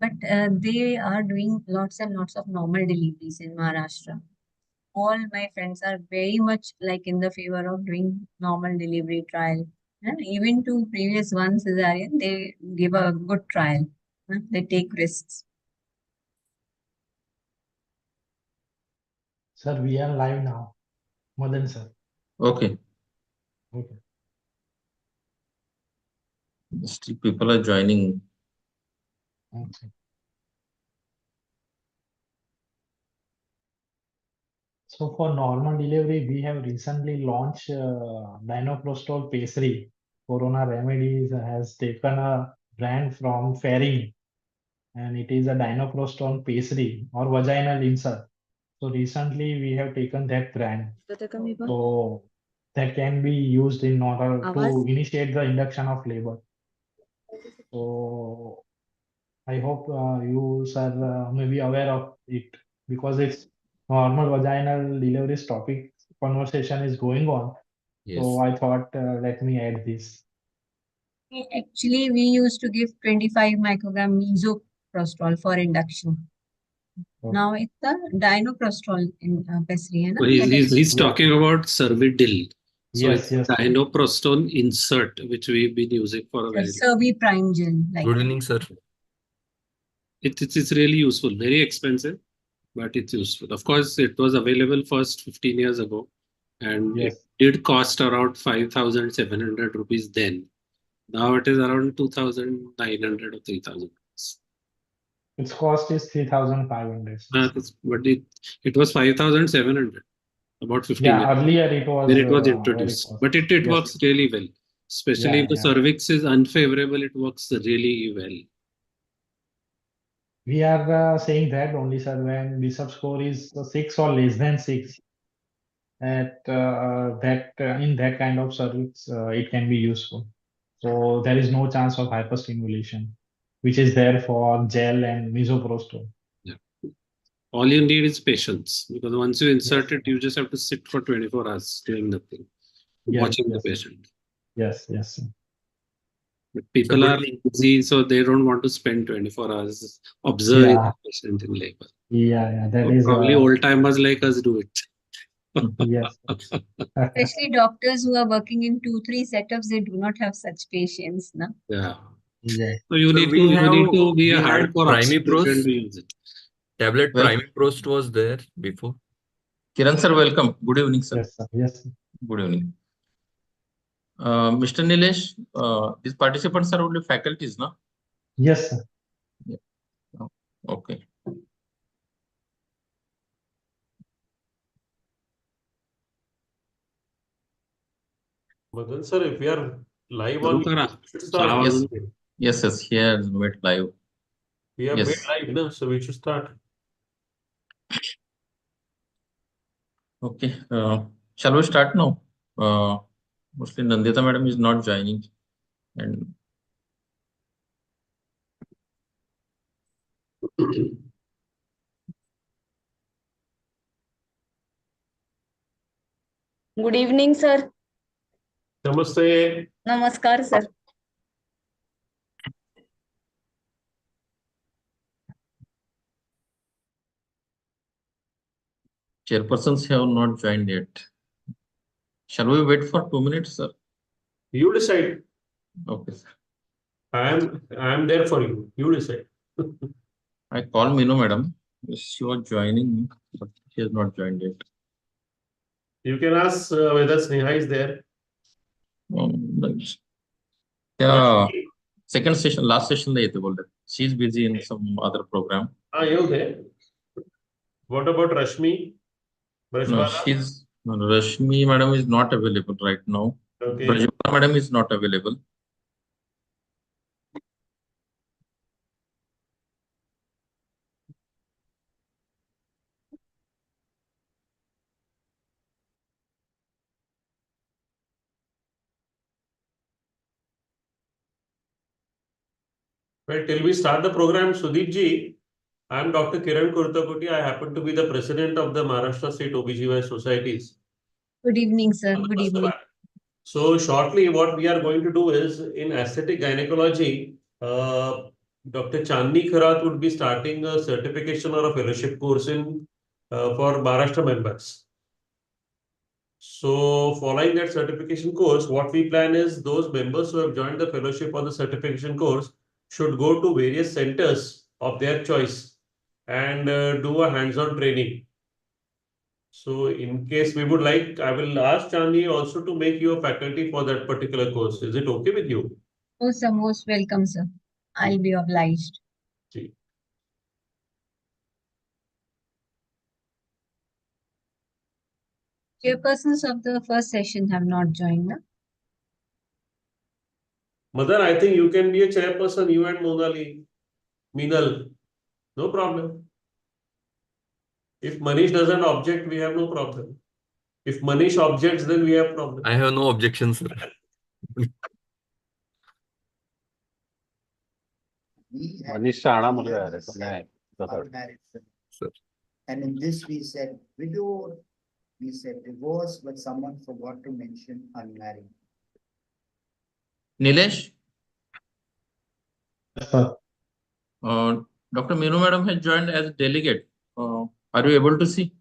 but they are doing lots and lots of normal deliveries in Maharashtra. All my friends are very much like in the favor of doing normal delivery trial. And even to previous one cesarean, they give a good trial. They take risks. Sir, we are live now. Madan sir. Okay. Okay. Still people are joining. Okay. So for normal delivery, we have recently launched Dinoprostol Pessary. Corona Remedies has taken a brand from Ferring, and it is a Dinoprostol Pessary or vaginal insert. So recently we have taken that brand. So that can be used in order to initiate the induction of labor. So I hope you sir may be aware of it because it's normal vaginal delivery topic conversation is going on. Yes. So I thought let me add this. Actually, we used to give 25 microgram misoprostol for induction. Okay. Now it's the dinoprostol in Pessary. So he's talking about Cervidil. So Yes, it's dinoprostol insert, which we've been using for a very long time. Prime gel. Like Good evening, sir. It's really useful, very expensive, but it's useful. Of course, it was available first 15 years ago, and Yes. it did cost around 5,700 rupees then. Now it is around 2,900 or 3,000. Its cost is 3,500. But it was 5,700 about 15 Yeah, years. earlier it was Then it was very introduced, costly. but it Yes. works really well. Especially if the cervix is unfavorable, it works really well. We are saying that only, sir, when Bishop score is 6 or less than 6, at in that kind of cervix, it can be useful. So there is no chance of hyperstimulation, which is there for gel and misoprostol. Yeah. All you need is patience, because once you insert Yes. it, you just have to sit for 24 hours doing nothing, watching the patient. Yes, yes. But people are busy, so they don't want to spend 24 hours observing the patient in labor. Yeah, that So is probably old timers like us do it. Yes. Especially doctors who are working in 2-3 setups, they do not have such patience, na? Yeah. Yeah. So you need to be a hardcore obstetrician to use it. Tablet Primiprost was there before. Kiran sir, welcome. Good evening, sir. Yes, sir. Yes. Good evening. Mr. Nilesh, these participants are only faculties, no? Yes, sir. Yeah. Okay. Madan sir, if we are live on Yes, he has made live. We have made live, no? So we should start. Okay. Shall we start now? Mostly Nandita madam is not joining, and Good evening, sir. Namaste. Namaskar, sir. chairpersons have not joined yet. Shall we wait for 2 minutes, sir? You decide. Okay, sir. I am there for you. You decide. I call Minu madam. She was joining, but she has not joined yet. You can ask whether Sneha is there. Yeah, second session, last session, she is busy in some other program. You there? What about Rashmi? No, Rashmi madam is not available right now. Okay. Brajbala madam is not available. Well, till we start the program, Sudeep ji, I am Dr. Kiran Kurtakoti. I happen to be the president of the Maharashtra State OBGY Societies. Good evening, sir. Good evening. So shortly, what we are going to do is in aesthetic gynecology, Dr. Chandni Kharath would be starting a certification or a fellowship course in for Maharashtra members. So, following that certification course, what we plan is those members who have joined the fellowship or the certification course should go to various centers of their choice and do a hands-on training. So, in case we would like, I will ask Chandni also to make you a faculty for that particular course. Is it okay with you? Oh, sir, most welcome, sir. I'll be obliged. Ji. Chairpersons of the first session have not joined, na? Madan, I think you can be a chairperson, you and Monali, Meenal. No problem. If Manish doesn't object, we have no problem. If Manish objects, then we have problem. I have no objections, sir. Manish Shana मुझे आ रहा है तो मैं बता unmarried women. Sir. And in this we said widow, we said divorce, but someone forgot to mention unmarried. Nilesh, Yes, sir. Dr. Meenu madam has joined as delegate. Are you able to see?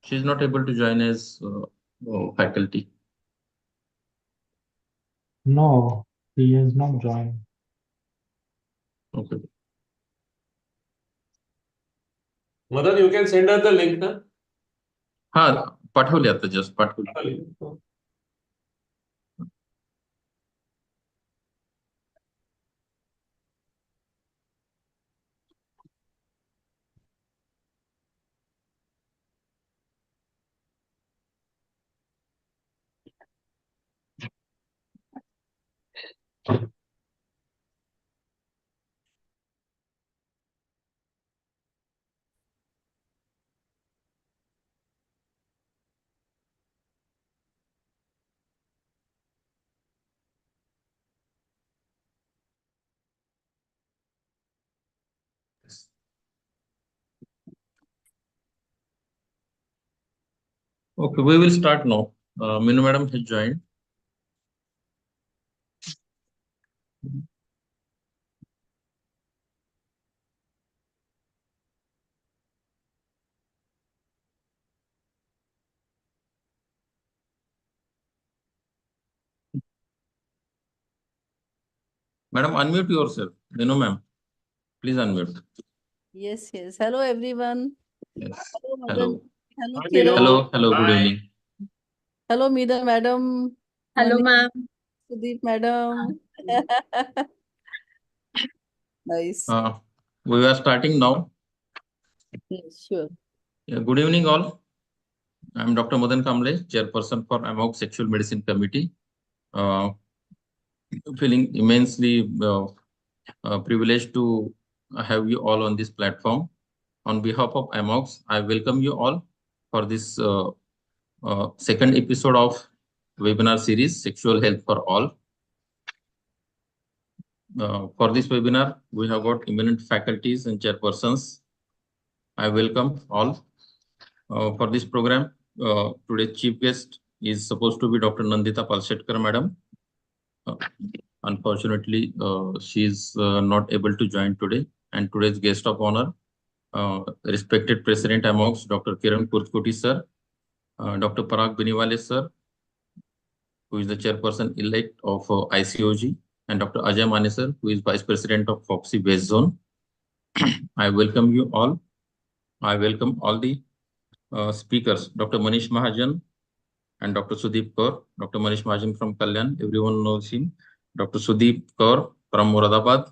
She is not able to join as faculty. No, he has not joined. Okay. Madan, you can send her the link, na? हा पाठवली आता just पाठवली. Okay, we will start now. Meenu madam has joined. Madam, unmute yourself. Meenu ma'am, please unmute. Yes, yes. Hello, everyone. Yes. Hello, Hello. Madan. Hello, Hi, Kiran. Meenu. Hello. Good Hi. evening. Hello, Meeda, madam. Hello, Manish, ma'am. Sudeep, madam. Nice. We are starting now. Yes, sure. Yeah, good evening, all. I am Dr. Madan Kamble, chairperson for AMOGS Sexual Medicine Committee. Feeling immensely privileged to have you all on this platform. On behalf of AMOGS, I welcome you all for this second episode of webinar series, Sexual Health for All. For this webinar, we have got eminent faculties and chairpersons. I welcome all. For this program, today's chief guest is supposed to be Dr. Nandita Palshetkar, madam. Unfortunately, she is not able to join today. And today's guest of honor, respected President AMOGS, Dr. Kiran Kurtkoti, sir, Dr. Parag Biniwale, sir, who is the chairperson elect of ICOG, and Dr. Ajay Mane, sir, who is vice president of FOXI West Zone. I welcome you all. I welcome all the speakers, Dr. Manish Mahajan and Dr. Sudeep Kaur. Dr. Manish Mahajan from Kalyan, everyone knows him. Dr. Sudeep Kaur from Moradabad.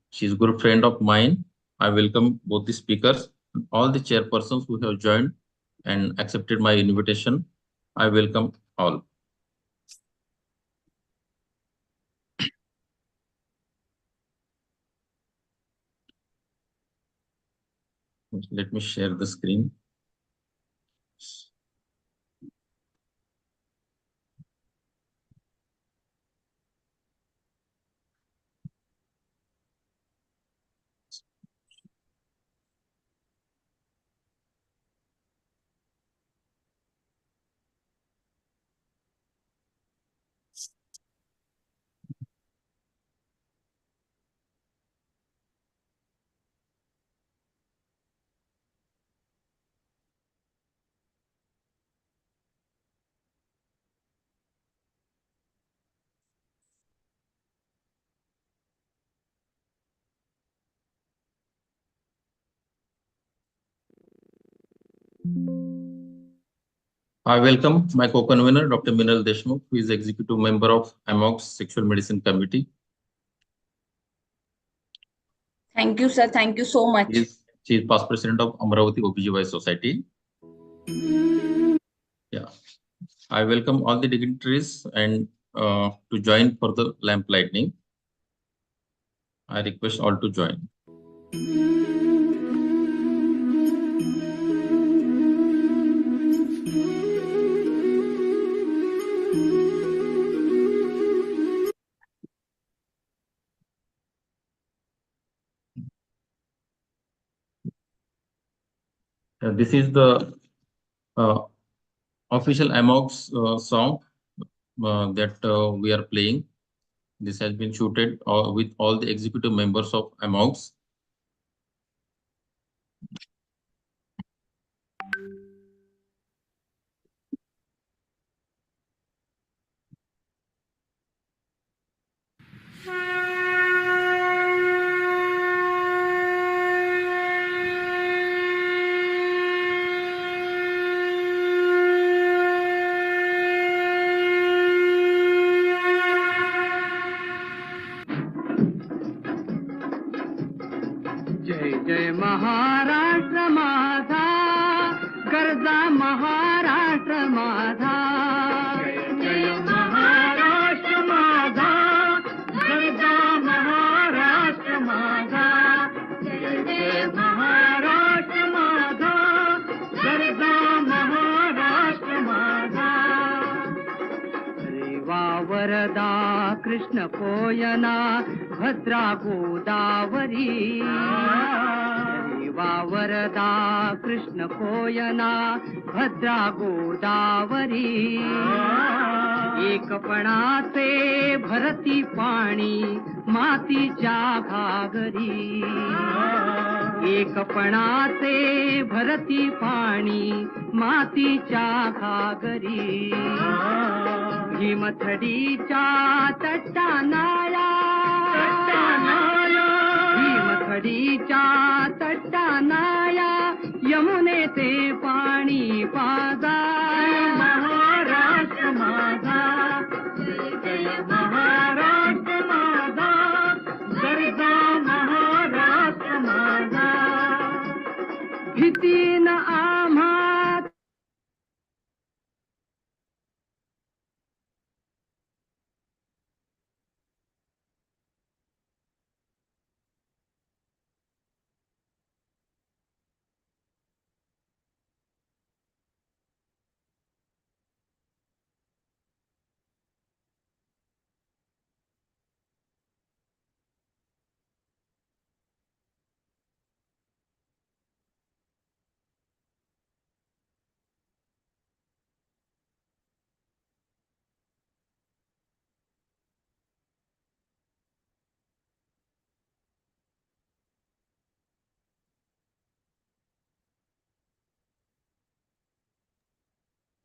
She's a good friend of mine. I welcome both the speakers, all the chairpersons who have joined and accepted my invitation. I welcome all. Let me share the screen. I welcome my co-convener, Dr. Minal Deshmukh, who is executive member of AMOGS Sexual Medicine Committee. Thank you, sir. Thank you so much. She is past president of Amravati OBGY Society. Yeah, I welcome all the dignitaries and to join for the lamp lighting. I request all to join. This is the official AMOGS song that we are playing. This has been shooted with all the executive members of AMOGS. जय जय महाराष्ट्र माझा गरजा महाराष्ट्र माझा जय जय महाराष्ट्र माझा गरजा महाराष्ट्र माझा जय जय महाराष्ट्र माझा गरजा महाराष्ट्र माझा रेवा वरदा कृष्ण कोयना भद्रा गोदावरी रेवा वरदा कृष्ण कोयना भद्रा गोदावरी एकपणाचे भरती पाणी मातीच्या घागरी एकपणाचे भरती पाणी मातीच्या घागरी भीमथडीच्या तट्टानाळा भीमथडीच्या तट्टानाळा यमुनेचे पाणी पाजा महाराष्ट्र माझा जय महाराष्ट्र माझा गरजा महाराष्ट्र माझा भीतीन आम्हा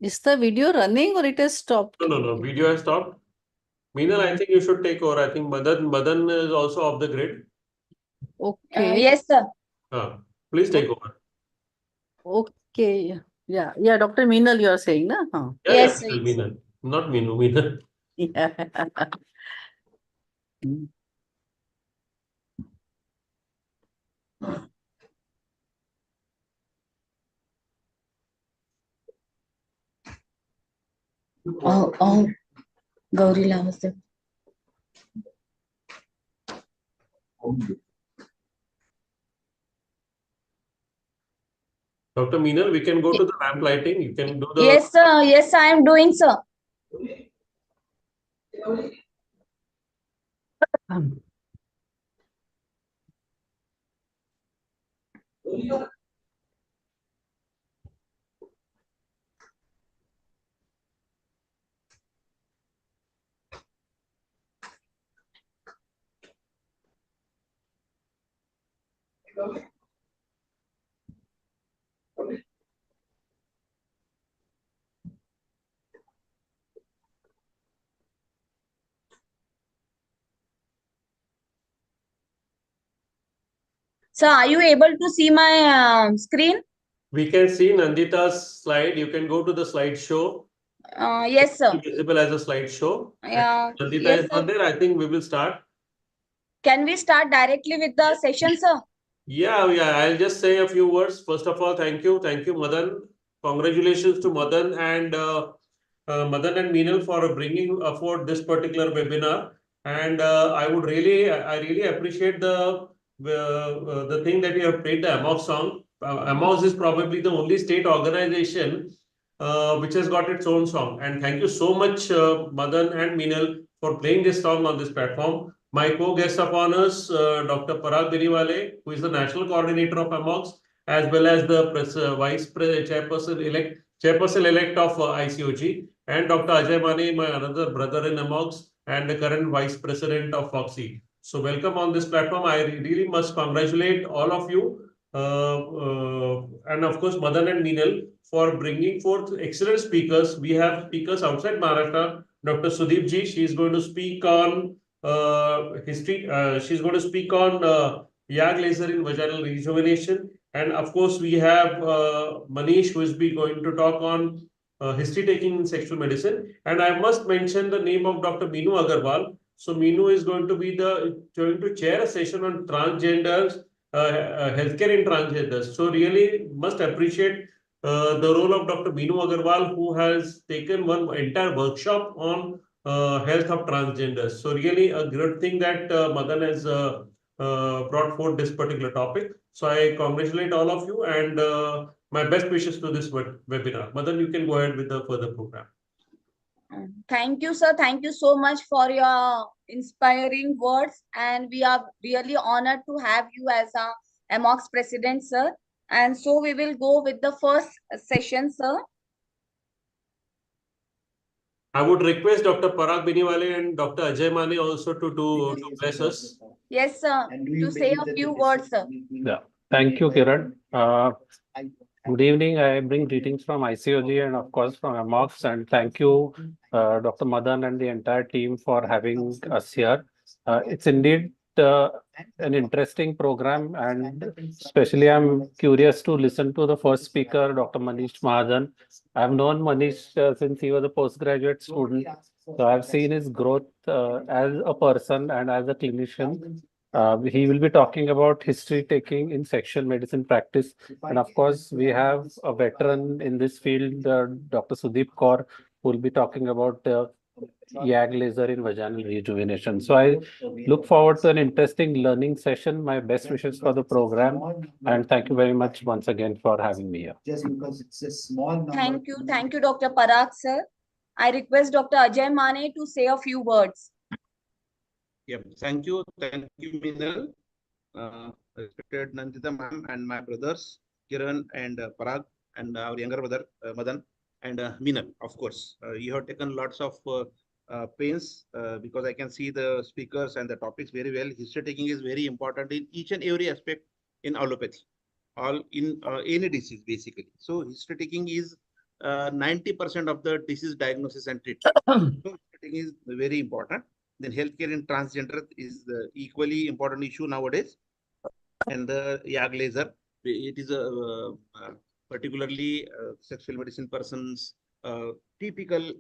Is the video running or it has stopped? No. Video has stopped. Meenal, I think you should take over. I think Madan is also off the grid. Okay. Yes, sir. Please take over. Okay. Yeah. Dr. Meenal, you are saying, na? Huh. Yes, Meenal, yes. Meenal. Not Meenu, Meenal. Yeah. Oh, Gauri Lavas. Dr. Meenal, we can go to the lamp lighting. You can do the. Yes, sir. Yes, I am doing, sir. Sir, are you able to see my screen? We can see Nandita's slide. You can go to the slideshow. Yes, sir. Visible as a slideshow. Nandita Yes, is not sir. there. I think we will start. Can we start directly with the session, sir? Yeah. I'll just say a few words. First of all, thank you, Madan. Congratulations to Madan and Meenal for bringing forward this particular webinar. And I really appreciate the thing that you have played the AMOGS song. AMOGS is probably the only state organization which has got its own song. And thank you so much, Madan and Meenal, for playing this song on this platform. My co-guest of honors, Dr. Parag Biniwale, who is the national coordinator of AMOGS, as well as the chairperson elect of ICOG, and Dr. Ajay Mane, my another brother in AMOGS, and the current vice president of Foxy. So welcome on this platform. I really must congratulate all of you, and of course Madan and Meenal, for bringing forth excellent speakers. We have speakers outside Maharashtra. Dr. Sudeep ji, she is going to speak on history. She's going to speak on YAG laser in vaginal rejuvenation. And of course, we have Manish, who is going to talk on history taking in sexual medicine. And I must mention the name of Dr. Meenu Agarwal. So Meenu is going to chair a session on transgenders, healthcare in transgenders. So really must appreciate the role of Dr. Meenu Agarwal, who has taken one entire workshop on health of transgenders. So really a good thing that Madan has brought forth this particular topic. So I congratulate all of you and my best wishes to this webinar. Madan, you can go ahead with the further program. Thank you, sir. Thank you so much for your inspiring words. And we are really honored to have you as a AMOGS president, sir. And so we will go with the first session, sir. I would request Dr. Parag Biniwale and Dr. Ajay Mane also to bless us. Yes, sir. To say a few words, sir. Yeah. Thank you, Kiran. Good evening. I bring greetings from ICOG and of course from AMOGS, and thank you, Dr. Madan and the entire team for having us here. It's indeed an interesting program, and especially I'm curious to listen to the first speaker, Dr. Manish Mahajan. I've known Manish since he was a postgraduate student, so I've seen his growth as a person and as a clinician. He will be talking about history taking in sexual medicine practice. And of course, we have a veteran in this field, Dr. Sudeep Kaur, who will be talking about YAG laser in vaginal rejuvenation. So I look forward to an interesting learning session. My best wishes for the program. And thank you very much once again for having me here. Just because it's a small number. Thank you, Dr. Parag, sir. I request Dr. Ajay Mane to say a few words. Yep. Thank you, Meenal. Respected Nandita ma'am and my brothers, Kiran and Parag, and our younger brother, Madan, and Meenal, of course. You have taken lots of pains because I can see the speakers and the topics very well. History taking is very important in each and every aspect in allopathy, all in any disease, basically. So history taking is 90% of the disease diagnosis and treatment. So history taking is very important. Then healthcare in transgender is the equally important issue nowadays. And the YAG laser, it is a particularly sexual medicine person's typical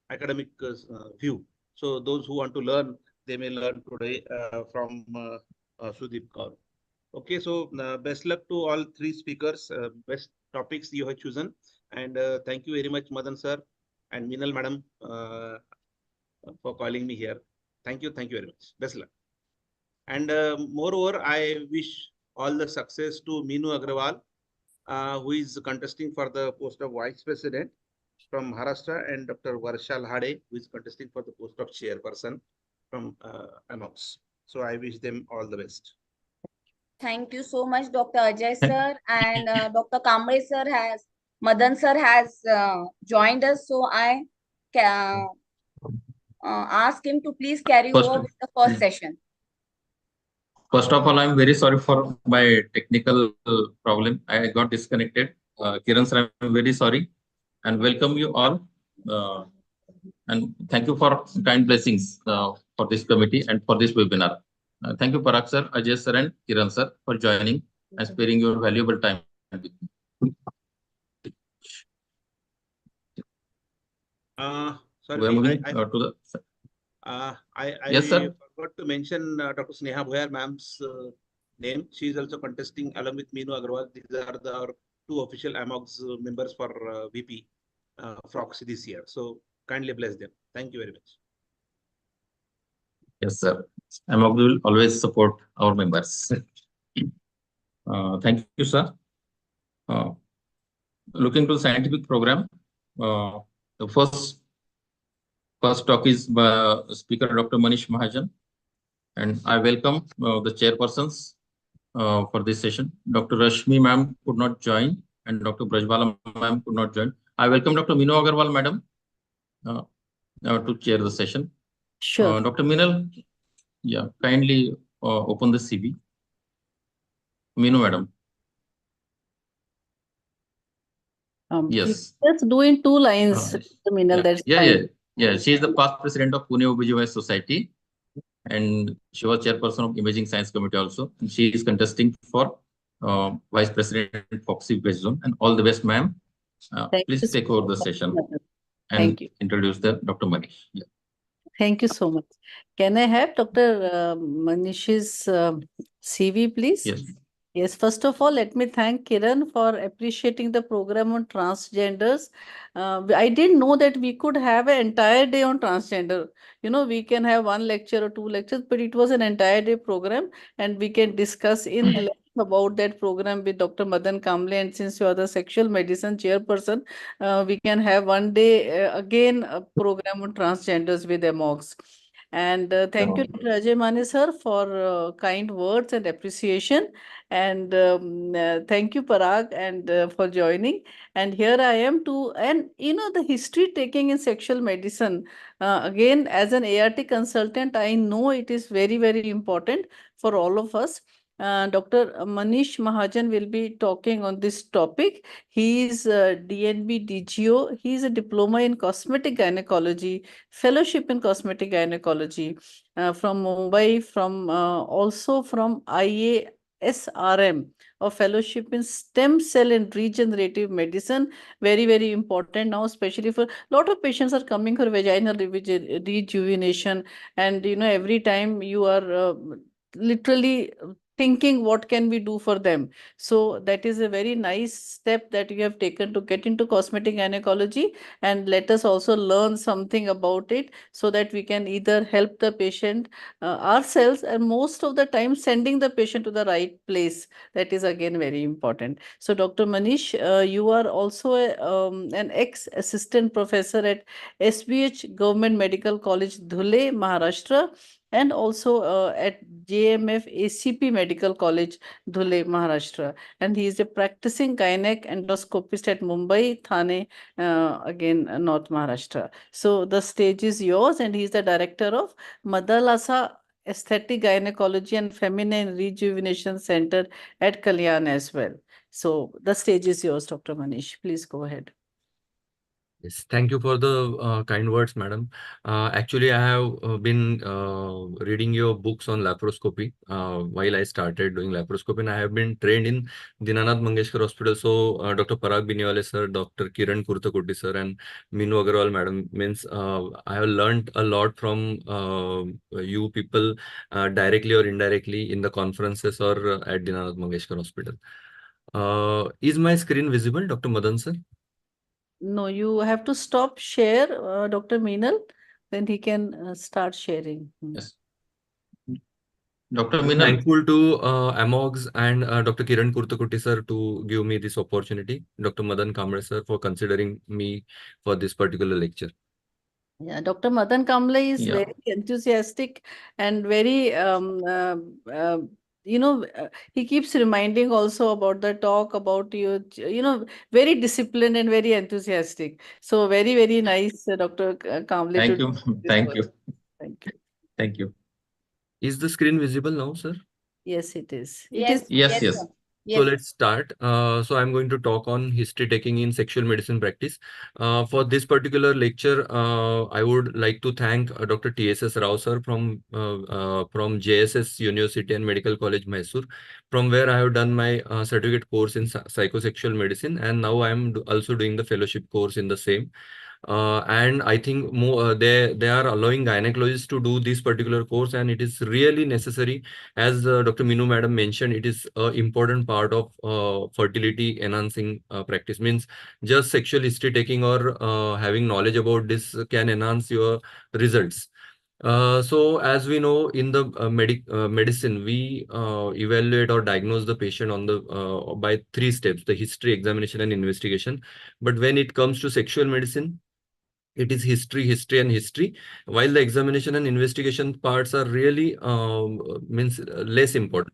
academic view. So those who want to learn, they may learn today from Sudeep Kaur. Okay, so best luck to all three speakers. Best topics you have chosen. And thank you very much, Madan sir and Meenal madam, for calling me here. Thank you very much. Best luck. And moreover, I wish all the success to Meenu Agarwal, who is contesting for the post of vice president from Maharashtra, and Dr. Varshal Hade, who is contesting for the post of chairperson from AMOGS. So I wish them all the best. Thank you so much, Dr. Ajay sir, and Dr. Kamble sir Madan sir has joined us. So I can ask him to please carry over with the first session. First of all, I'm very sorry for my technical problem. I got disconnected. Kiran sir, I'm very sorry, and welcome you all. And thank you for kind blessings for this committee and for this webinar. Thank you, Parag sir, Ajay sir, and Kiran sir for joining and sparing your valuable time with me. Sorry, We are moving I to the. I Yes, sir. forgot to mention Dr. Sneha Bhoyar ma'am's name. She is also contesting along with Meenu Agarwal. These are our two official AMOGS members for VP Frox this year. So kindly bless them. Thank you very much. Yes, sir. AMOGS will always support our members. Thank you, sir. Looking to the scientific program, the first talk is by Speaker Dr. Manish Mahajan, and I welcome the chairpersons for this session. Dr. Rashmi ma'am could not join, and Dr. Brajbala ma'am could not join. I welcome Dr. Meenu Agarwal madam to chair the session. Sure. Dr. Minal, yeah, kindly open the CV. Meenu madam. Yes. Let's do in 2 lines, Minal, that's fine. Yeah. She is the past president of Pune OBGYN Society, and she was chairperson of Imaging Science Committee also. And she is contesting for Vice President Foxy West Zone. And all the best, ma'am. Please take over the session and introduce the Dr. Manish. Yeah. Thank you so much. Can I have Dr. Manish's CV, please? Yes. Yes, first of all, let me thank Kiran for appreciating the program on transgenders. I didn't know that we could have an entire day on transgender. You know, we can have 1 lecture or 2 lectures, but it was an entire day program, and we can discuss in length about that program with Dr. Madan Kamble. And since you are the sexual medicine chairperson, we can have one day again a program on transgenders with AMOGS. And thank you, Dr. Ajay Mane sir, for kind words and appreciation. And thank you, Parag, and for joining. And here I am and you know, the history taking in sexual medicine, again, as an ART consultant, I know it is very, very important for all of us. Dr. Manish Mahajan will be talking on this topic. He is DNB DGO. He is a diploma in cosmetic gynecology, fellowship in cosmetic gynecology from Mumbai, from also from IASRM, a fellowship in stem cell and regenerative medicine. Very, very important now, especially for a lot of patients are coming for vaginal rejuvenation. And, you know, every time you are literally thinking what can we do for them. So that is a very nice step that you have taken to get into cosmetic gynecology, and let us also learn something about it so that we can either help the patient ourselves, and most of the time sending the patient to the right place. That is again very important. So Dr. Manish, you are also an ex-assistant professor at SBH Government Medical College, Dhule, Maharashtra, and also at JMF ACP Medical College, Dhule, Maharashtra. And he is a practicing gynec endoscopist at Mumbai, Thane, again, North Maharashtra. So the stage is yours, and he is the director of Madalasa Aesthetic Gynecology and Feminine Rejuvenation Center at Kalyan as well. So the stage is yours, Dr. Manish. Please go ahead. Yes, thank you for the kind words, madam. Actually, I have been reading your books on laparoscopy while I started doing laparoscopy, and I have been trained in Dinanath Mangeshkar Hospital. So, Dr. Parag Biniwale sir, Dr. Kiran Kurtakoti sir, and Meenu Agarwal madam, means I have learned a lot from you people directly or indirectly in the conferences or at Dinanath Mangeshkar Hospital. Is my screen visible, Dr. Madan sir? No, you have to stop share, Dr. Meenal, then he can start sharing. Yes. Dr. Meenal. Thankful to AMOGS and Dr. Kiran Kurtakoti sir to give me this opportunity. Dr. Madan Kamble sir for considering me for this particular lecture. Yeah, Dr. Madan Kamble is very enthusiastic and very you know, he keeps reminding also about the talk about you, you know, very disciplined and very enthusiastic. So very, very nice, Dr. Kamble. Thank you. Thank you. Thank you. Thank you. Is the screen visible now, sir? Yes, it is. Yes. Yes. So Yes. let's start. So I'm going to talk on history taking in sexual medicine practice. For this particular lecture, I would like to thank Dr. T.S.S. Rao sir from JSS University and Medical College, Mysore, from where I have done my certificate course in psychosexual medicine, and now I am also doing the fellowship course in the same. And I think more they are allowing gynecologists to do this particular course, and it is really necessary. As Dr. Minu madam mentioned, it is an important part of fertility enhancing practice. Means just sexual history taking or having knowledge about this can enhance your results. So as we know in the medicine, we evaluate or diagnose the patient on the by three steps: the history, examination, and investigation. But when it comes to sexual medicine, it is history, history, and history, while the examination and investigation parts are really means less important.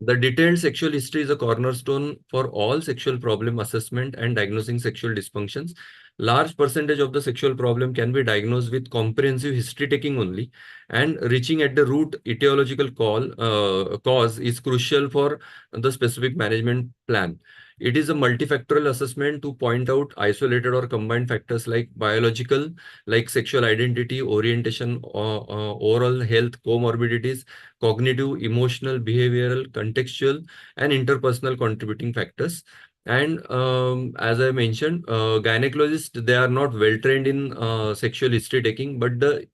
The detailed sexual history is a cornerstone for all sexual problem assessment and diagnosing sexual dysfunctions. Large percentage of the sexual problem can be diagnosed with comprehensive history taking only, and reaching at the root cause is crucial for the specific management plan. It is a multifactorial assessment to point out isolated or combined factors like biological, like sexual identity, orientation, oral health, comorbidities, cognitive, emotional, behavioral, contextual, and interpersonal contributing factors. And as I mentioned, gynecologists, they are not well trained in sexual history taking, but the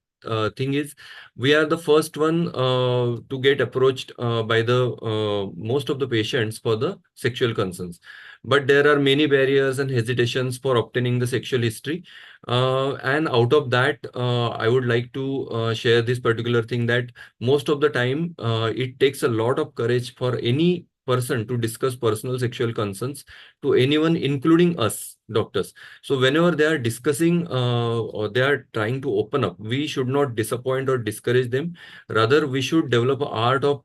thing is, we are the first one to get approached by the most of the patients for the sexual concerns. But there are many barriers and hesitations for obtaining the sexual history. And out of that, I would like to share this particular thing that most of the time it takes a lot of courage for any person to discuss personal sexual concerns to anyone, including us doctors. So whenever they are discussing or they are trying to open up, we should not disappoint or discourage them. Rather, we should develop an art of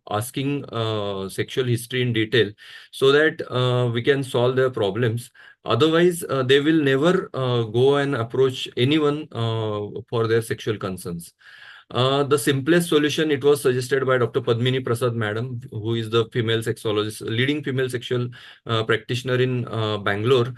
asking sexual history in detail, so that we can solve their problems. Otherwise, they will never go and approach anyone for their sexual concerns. The simplest solution, it was suggested by Dr. Padmini Prasad madam, who is the female sexologist, leading female sexual practitioner in Bangalore.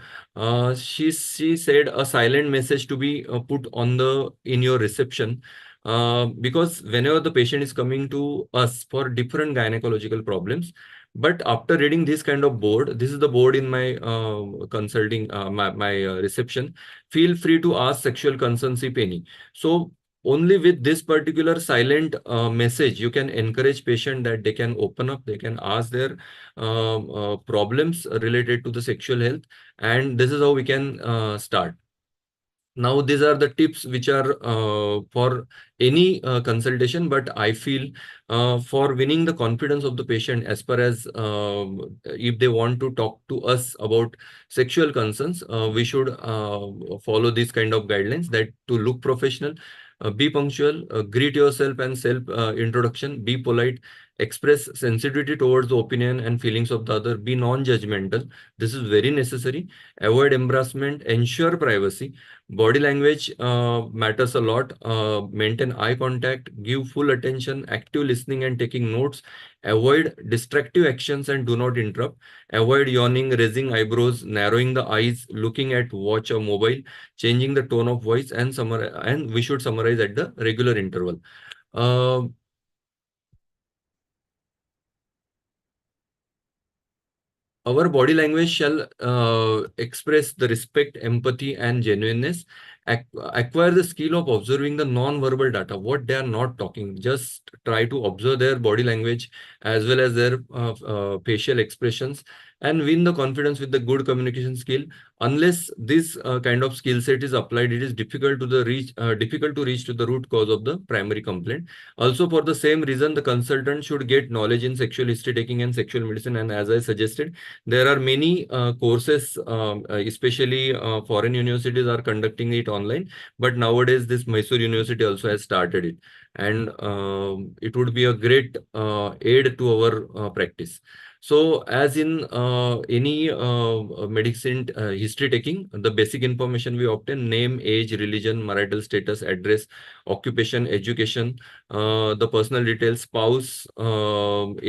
She said a silent message to be put on the in your reception. Because whenever the patient is coming to us for different gynecological problems, but after reading this kind of board, this is the board in my consulting, my reception, feel free to ask sexual concerns if any. So only with this particular silent message, you can encourage patient that they can open up, they can ask their problems related to the sexual health, and this is how we can start. Now, these are the tips which are for any consultation, but I feel for winning the confidence of the patient, as far as if they want to talk to us about sexual concerns, we should follow these kind of guidelines, that to look professional, be punctual, greet yourself and self introduction, be polite, express sensitivity towards the opinion and feelings of the other, be non-judgmental. This is very necessary. Avoid embarrassment, ensure privacy. Body language matters a lot. Maintain eye contact, give full attention, active listening and taking notes. Avoid distractive actions and do not interrupt. Avoid yawning, raising eyebrows, narrowing the eyes, looking at watch or mobile, changing the tone of voice, and we should summarize at the regular interval. Our body language shall express the respect, empathy, and genuineness. Acquire the skill of observing the non-verbal data, what they are not talking. Just try to observe their body language as well as their facial expressions, and win the confidence with the good communication skill. Unless this kind of skill set is applied, it is difficult to reach to the root cause of the primary complaint. Also, for the same reason, the consultant should get knowledge in sexual history taking and sexual medicine. And as I suggested, there are many courses, especially foreign universities are conducting it online. But nowadays, this Mysore University also has started it, and it would be a great aid to our practice. So, as in any medicine history taking. The basic information we obtain: name, age, religion, marital status, address, occupation, education, the personal details, spouse,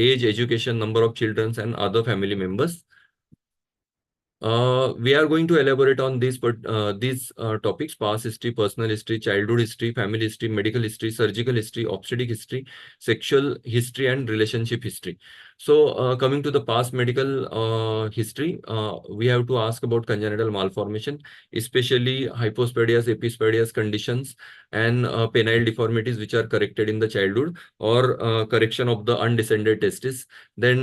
age, education, number of children, and other family members. We are going to elaborate on these topics: past history, personal history, childhood history, family history, medical history, surgical history, obstetric history, sexual history, and relationship history. So coming to the past medical history, we have to ask about congenital malformation, especially hypospadias, epispadias conditions, and penile deformities which are corrected in the childhood, or correction of the undescended testis. Then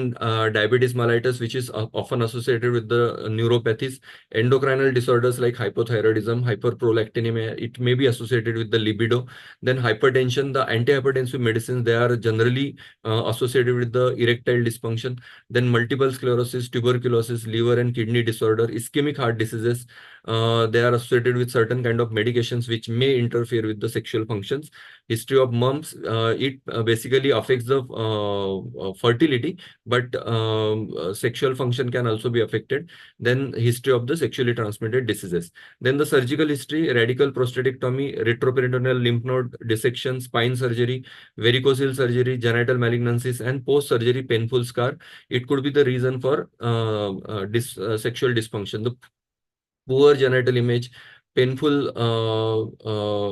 diabetes mellitus, which is often associated with the neuropathies, endocrinal disorders like hypothyroidism, hyperprolactinemia. It may be associated with the libido. Then hypertension, the antihypertensive medicines, they are generally associated with the erectile dysfunction. Then multiple sclerosis, tuberculosis, liver and kidney disorder, ischemic heart diseases. They are associated with certain kind of medications which may interfere with the sexual functions. History of mumps, it basically affects the fertility, but sexual function can also be affected. Then history of the sexually transmitted diseases. Then the surgical history: radical prostatectomy, retroperitoneal lymph node dissection, spine surgery, varicocele surgery, genital malignancies, and post-surgery painful scar. It could be the reason for sexual dysfunction. The poor genital image, painful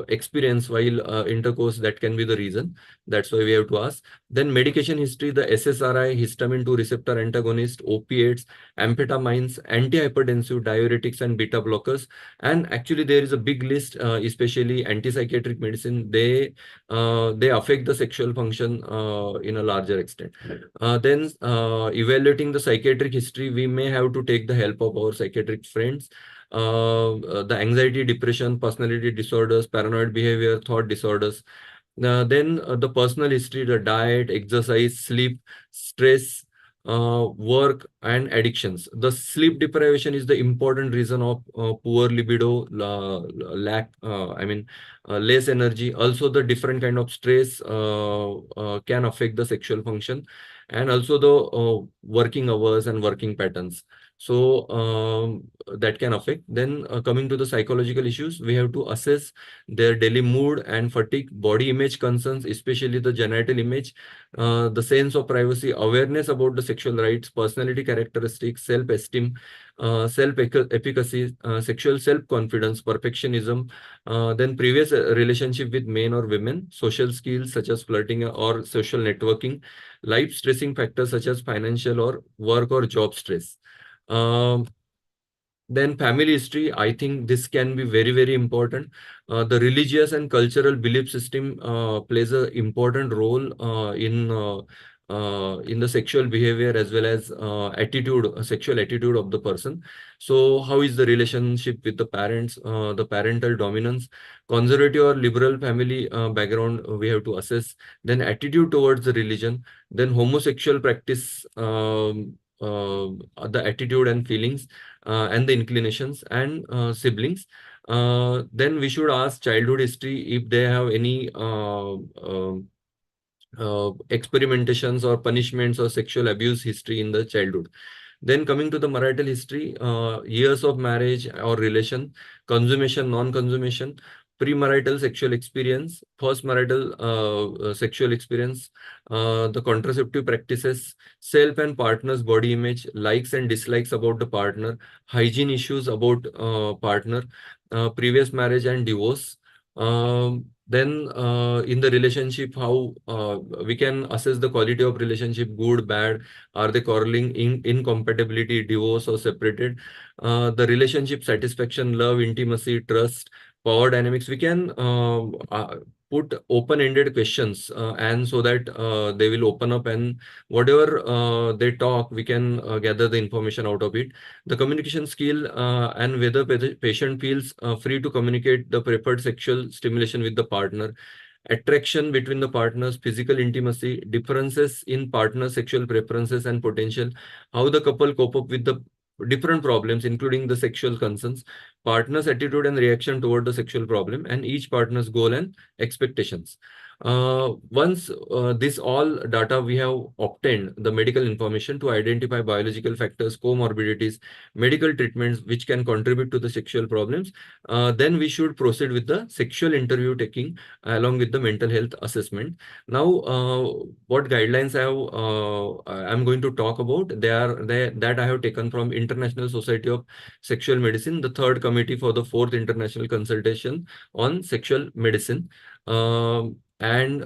experience while intercourse, that can be the reason. That's why we have to ask. Then medication history: the SSRI, histamine 2 receptor antagonist, opiates, amphetamines, antihypertensive, diuretics, and beta blockers. And actually there is a big list, especially antipsychotic medicine. They affect the sexual function in a larger extent. Then evaluating the psychiatric history, we may have to take the help of our psychiatric friends. The anxiety, depression, personality disorders, paranoid behavior, thought disorders. Then the personal history: the diet, exercise, sleep, stress, work, and addictions. The sleep deprivation is the important reason of poor libido, lack, less energy. Also, the different kind of stress can affect the sexual function, and also the working hours and working patterns. So that can affect. Then coming to the psychological issues, we have to assess their daily mood and fatigue, body image concerns, especially the genital image, the sense of privacy, awareness about the sexual rights, personality characteristics, self-esteem, self-efficacy, sexual self-confidence, perfectionism, then previous relationship with men or women, social skills such as flirting or social networking, life stressing factors such as financial or work or job stress. Then family history, I think this can be very, very important. The religious and cultural belief system plays an important role in the sexual behavior as well as sexual attitude of the person. So how is the relationship with the parents, the parental dominance, conservative or liberal family background, we have to assess. Then attitude towards the religion, then homosexual practice, the attitude and feelings, and the inclinations, and siblings. Then we should ask childhood history if they have any experimentations or punishments or sexual abuse history in the childhood. Then coming to the marital history, years of marriage or relation, consummation, non-consummation, premarital sexual experience, first marital sexual experience, the contraceptive practices, self and partner's body image, likes and dislikes about the partner, hygiene issues about partner, previous marriage and divorce. Then in the relationship, how we can assess the quality of relationship: good, bad, are they quarreling, incompatibility, divorce or separated, the relationship satisfaction, love, intimacy, trust, power dynamics. We can put open-ended questions, and so that they will open up, and whatever they talk, we can gather the information out of it. The communication skill, and whether the patient feels free to communicate the preferred sexual stimulation with the partner, attraction between the partners, physical intimacy, differences in partner sexual preferences and potential, how the couple cope up with the different problems, including the sexual concerns, partner's attitude and reaction toward the sexual problem, and each partner's goal and expectations. Once this all data we have obtained the medical information to identify biological factors, comorbidities, medical treatments which can contribute to the sexual problems, then we should proceed with the sexual interview taking along with the mental health assessment. Now, what guidelines I'm going to talk about, that I have taken from International Society of Sexual Medicine, the third committee for the fourth international consultation on sexual medicine. And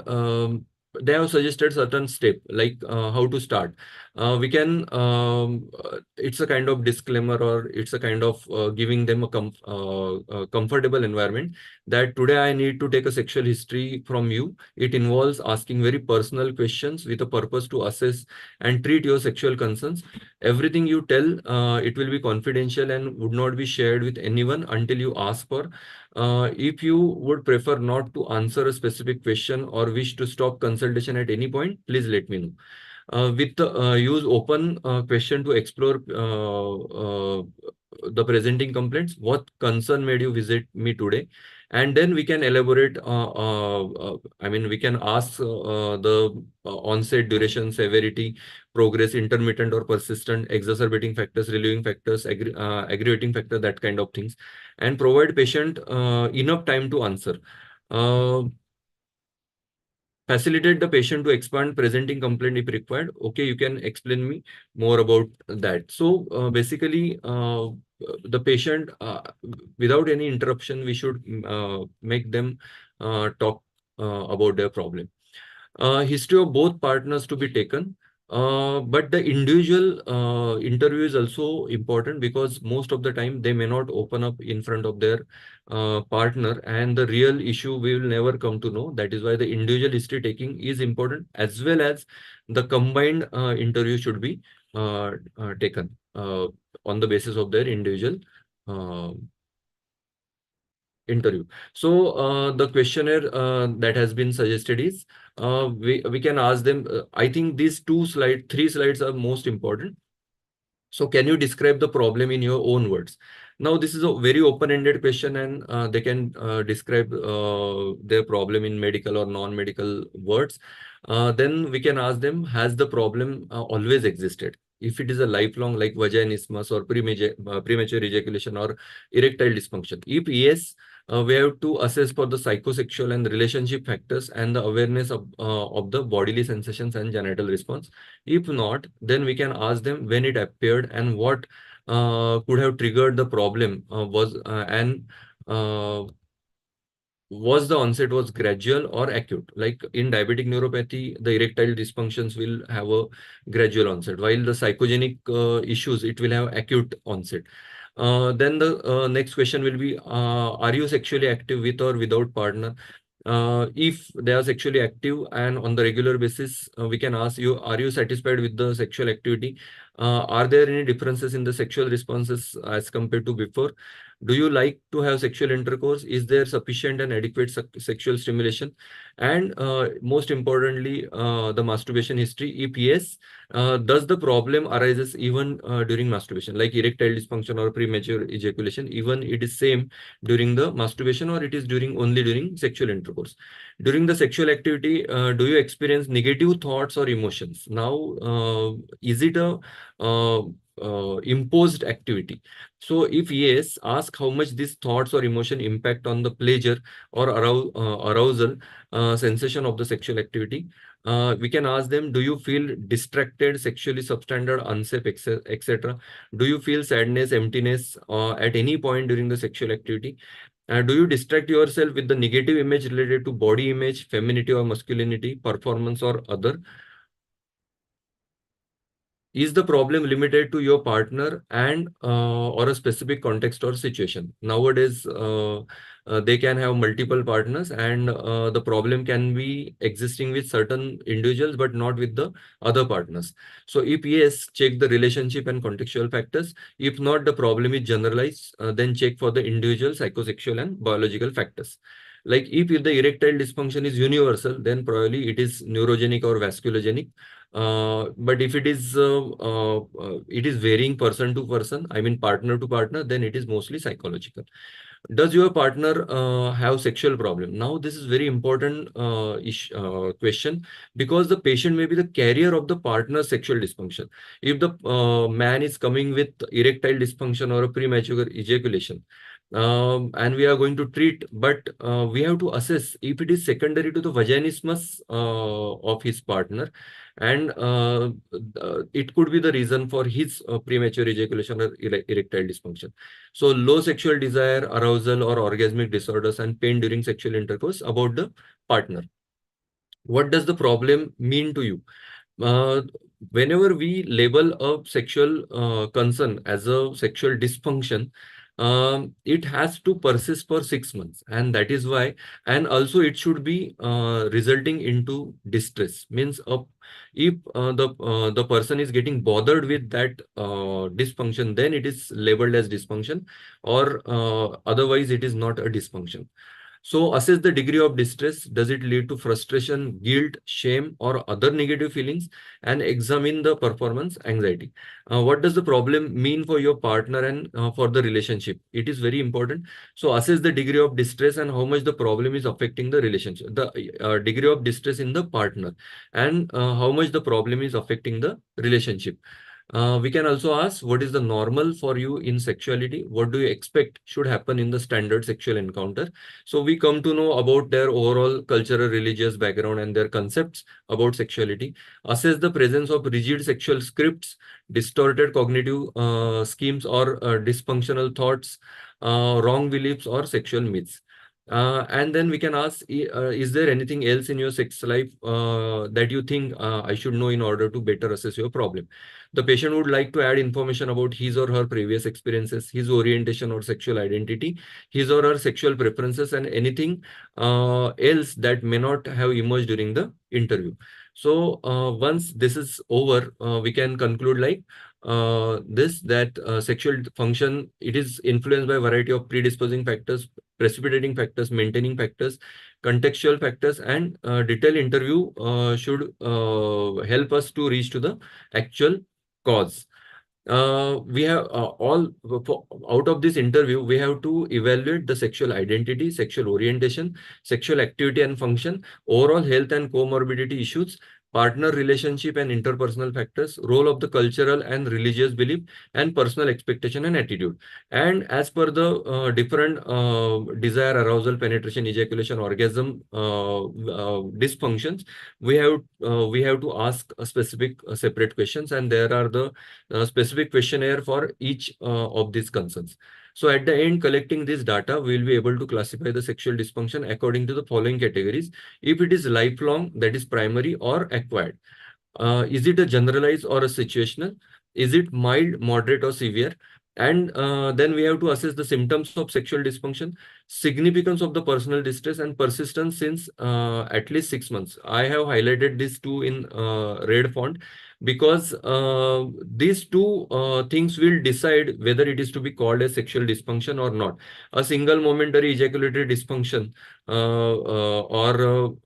they have suggested certain step like how to start. We can it's a kind of disclaimer, or it's a kind of giving them a comfortable environment that today I need to take a sexual history from you. It involves asking very personal questions with a purpose to assess and treat your sexual concerns. Everything you tell, it will be confidential and would not be shared with anyone until you ask for. If you would prefer not to answer a specific question or wish to stop consultation at any point, please let me know. Use open question to explore the presenting complaints. What concern made you visit me today? And then we can elaborate. We can ask the onset, duration, severity, progress, intermittent or persistent, exacerbating factors, relieving factors, aggravating factor, that kind of things, and provide patient enough time to answer. Facilitate the patient to expand presenting complaint if required. Okay, you can explain me more about that. So basically, the patient, without any interruption, we should make them talk about their problem. History of both partners to be taken. But the individual interview is also important, because most of the time they may not open up in front of their partner, and the real issue we will never come to know. That is why the individual history taking is important, as well as the combined interview should be taken on the basis of their individual interview. So the questionnaire that has been suggested is, we can ask them, I think these three slides are most important. So can you describe the problem in your own words? Now, this is a very open-ended question, and they can describe their problem in medical or non-medical words. Then we can ask them, has the problem always existed? If it is a lifelong, like vaginismus or premature ejaculation or erectile dysfunction. If yes, we have to assess for the psychosexual and relationship factors and the awareness of the bodily sensations and genital response. If not, then we can ask them when it appeared and what could have triggered the problem. Was the onset was gradual or acute? Like in diabetic neuropathy, the erectile dysfunctions will have a gradual onset, while the psychogenic issues, it will have acute onset. Then the next question will be, are you sexually active with or without partner? If they are sexually active and on the regular basis, we can ask you, are you satisfied with the sexual activity? Are there any differences in the sexual responses as compared to before? Do you like to have sexual intercourse? Is there sufficient and adequate sexual stimulation? And most importantly, the masturbation history. If yes, does the problem arises even during masturbation, like erectile dysfunction or premature ejaculation, even it is same during the masturbation, or it is only during sexual intercourse? During the sexual activity, do you experience negative thoughts or emotions? Now, is it a imposed activity? So if yes, ask how much these thoughts or emotion impact on the pleasure or arousal sensation of the sexual activity. We can ask them, do you feel distracted, sexually substandard, unsafe, etc.? Do you feel sadness, emptiness at any point during the sexual activity? Do you distract yourself with the negative image related to body image, femininity or masculinity, performance or other? Is the problem limited to your partner and or a specific context or situation? Nowadays, they can have multiple partners, and the problem can be existing with certain individuals, but not with the other partners. So if yes, check the relationship and contextual factors. If not, the problem is generalized, then check for the individual psychosexual and biological factors. Like if the erectile dysfunction is universal, then probably it is neurogenic or vasculogenic. But if it is varying person to person, I mean partner to partner, then it is mostly psychological. Does your partner have sexual problem? Now this is very important question, because the patient may be the carrier of the partner's sexual dysfunction. If the man is coming with erectile dysfunction or a premature ejaculation, and we are going to treat, but we have to assess if it is secondary to the vaginismus of his partner, and it could be the reason for his premature ejaculation or erectile dysfunction. So low sexual desire, arousal or orgasmic disorders, and pain during sexual intercourse about the partner. What does the problem mean to you? Uh, Whenever we label a sexual concern as a sexual dysfunction, it has to persist for 6 months, and that is why, and also it should be resulting into distress. Means if the person is getting bothered with that dysfunction, then it is labeled as dysfunction, or otherwise it is not a dysfunction. So assess the degree of distress. Does it lead to frustration, guilt, shame, or other negative feelings? And examine the performance anxiety. What does the problem mean for your partner and for the relationship? It is very important. So assess the degree of distress and how much the problem is affecting the relationship. The degree of distress in the partner, and how much the problem is affecting the relationship. We can also ask, what is the normal for you in sexuality? What do you expect should happen in the standard sexual encounter? So we come to know about their overall cultural, religious background and their concepts about sexuality. Assess the presence of rigid sexual scripts, distorted cognitive schemes or dysfunctional thoughts, wrong beliefs or sexual myths. And then we can ask, is there anything else in your sex life that you think I should know in order to better assess your problem? The patient would like to add information about his or her previous experiences, his orientation or sexual identity, his or her sexual preferences, and anything else that may not have emerged during the interview. So once this is over, we can conclude like that sexual function, it is influenced by a variety of predisposing factors, precipitating factors, maintaining factors, contextual factors, and detailed interview should help us to reach to the actual cause. We have out of this interview, we have to evaluate the sexual identity, sexual orientation, sexual activity and function, overall health and comorbidity issues, partner relationship and interpersonal factors, role of the cultural and religious belief, and personal expectation and attitude. And as per the different desire, arousal, penetration, ejaculation, orgasm dysfunctions, we have to ask a specific separate questions, and there are the specific questionnaire for each of these concerns. So at the end, collecting this data, we will be able to classify the sexual dysfunction according to the following categories. If it is lifelong, that is primary or acquired. Is it a generalized or a situational? Is it mild, moderate, or severe? And then we have to assess the symptoms of sexual dysfunction, significance of the personal distress, and persistence since at least 6 months. I have highlighted these two in red font, because these two things will decide whether it is to be called a sexual dysfunction or not. A single momentary ejaculatory dysfunction or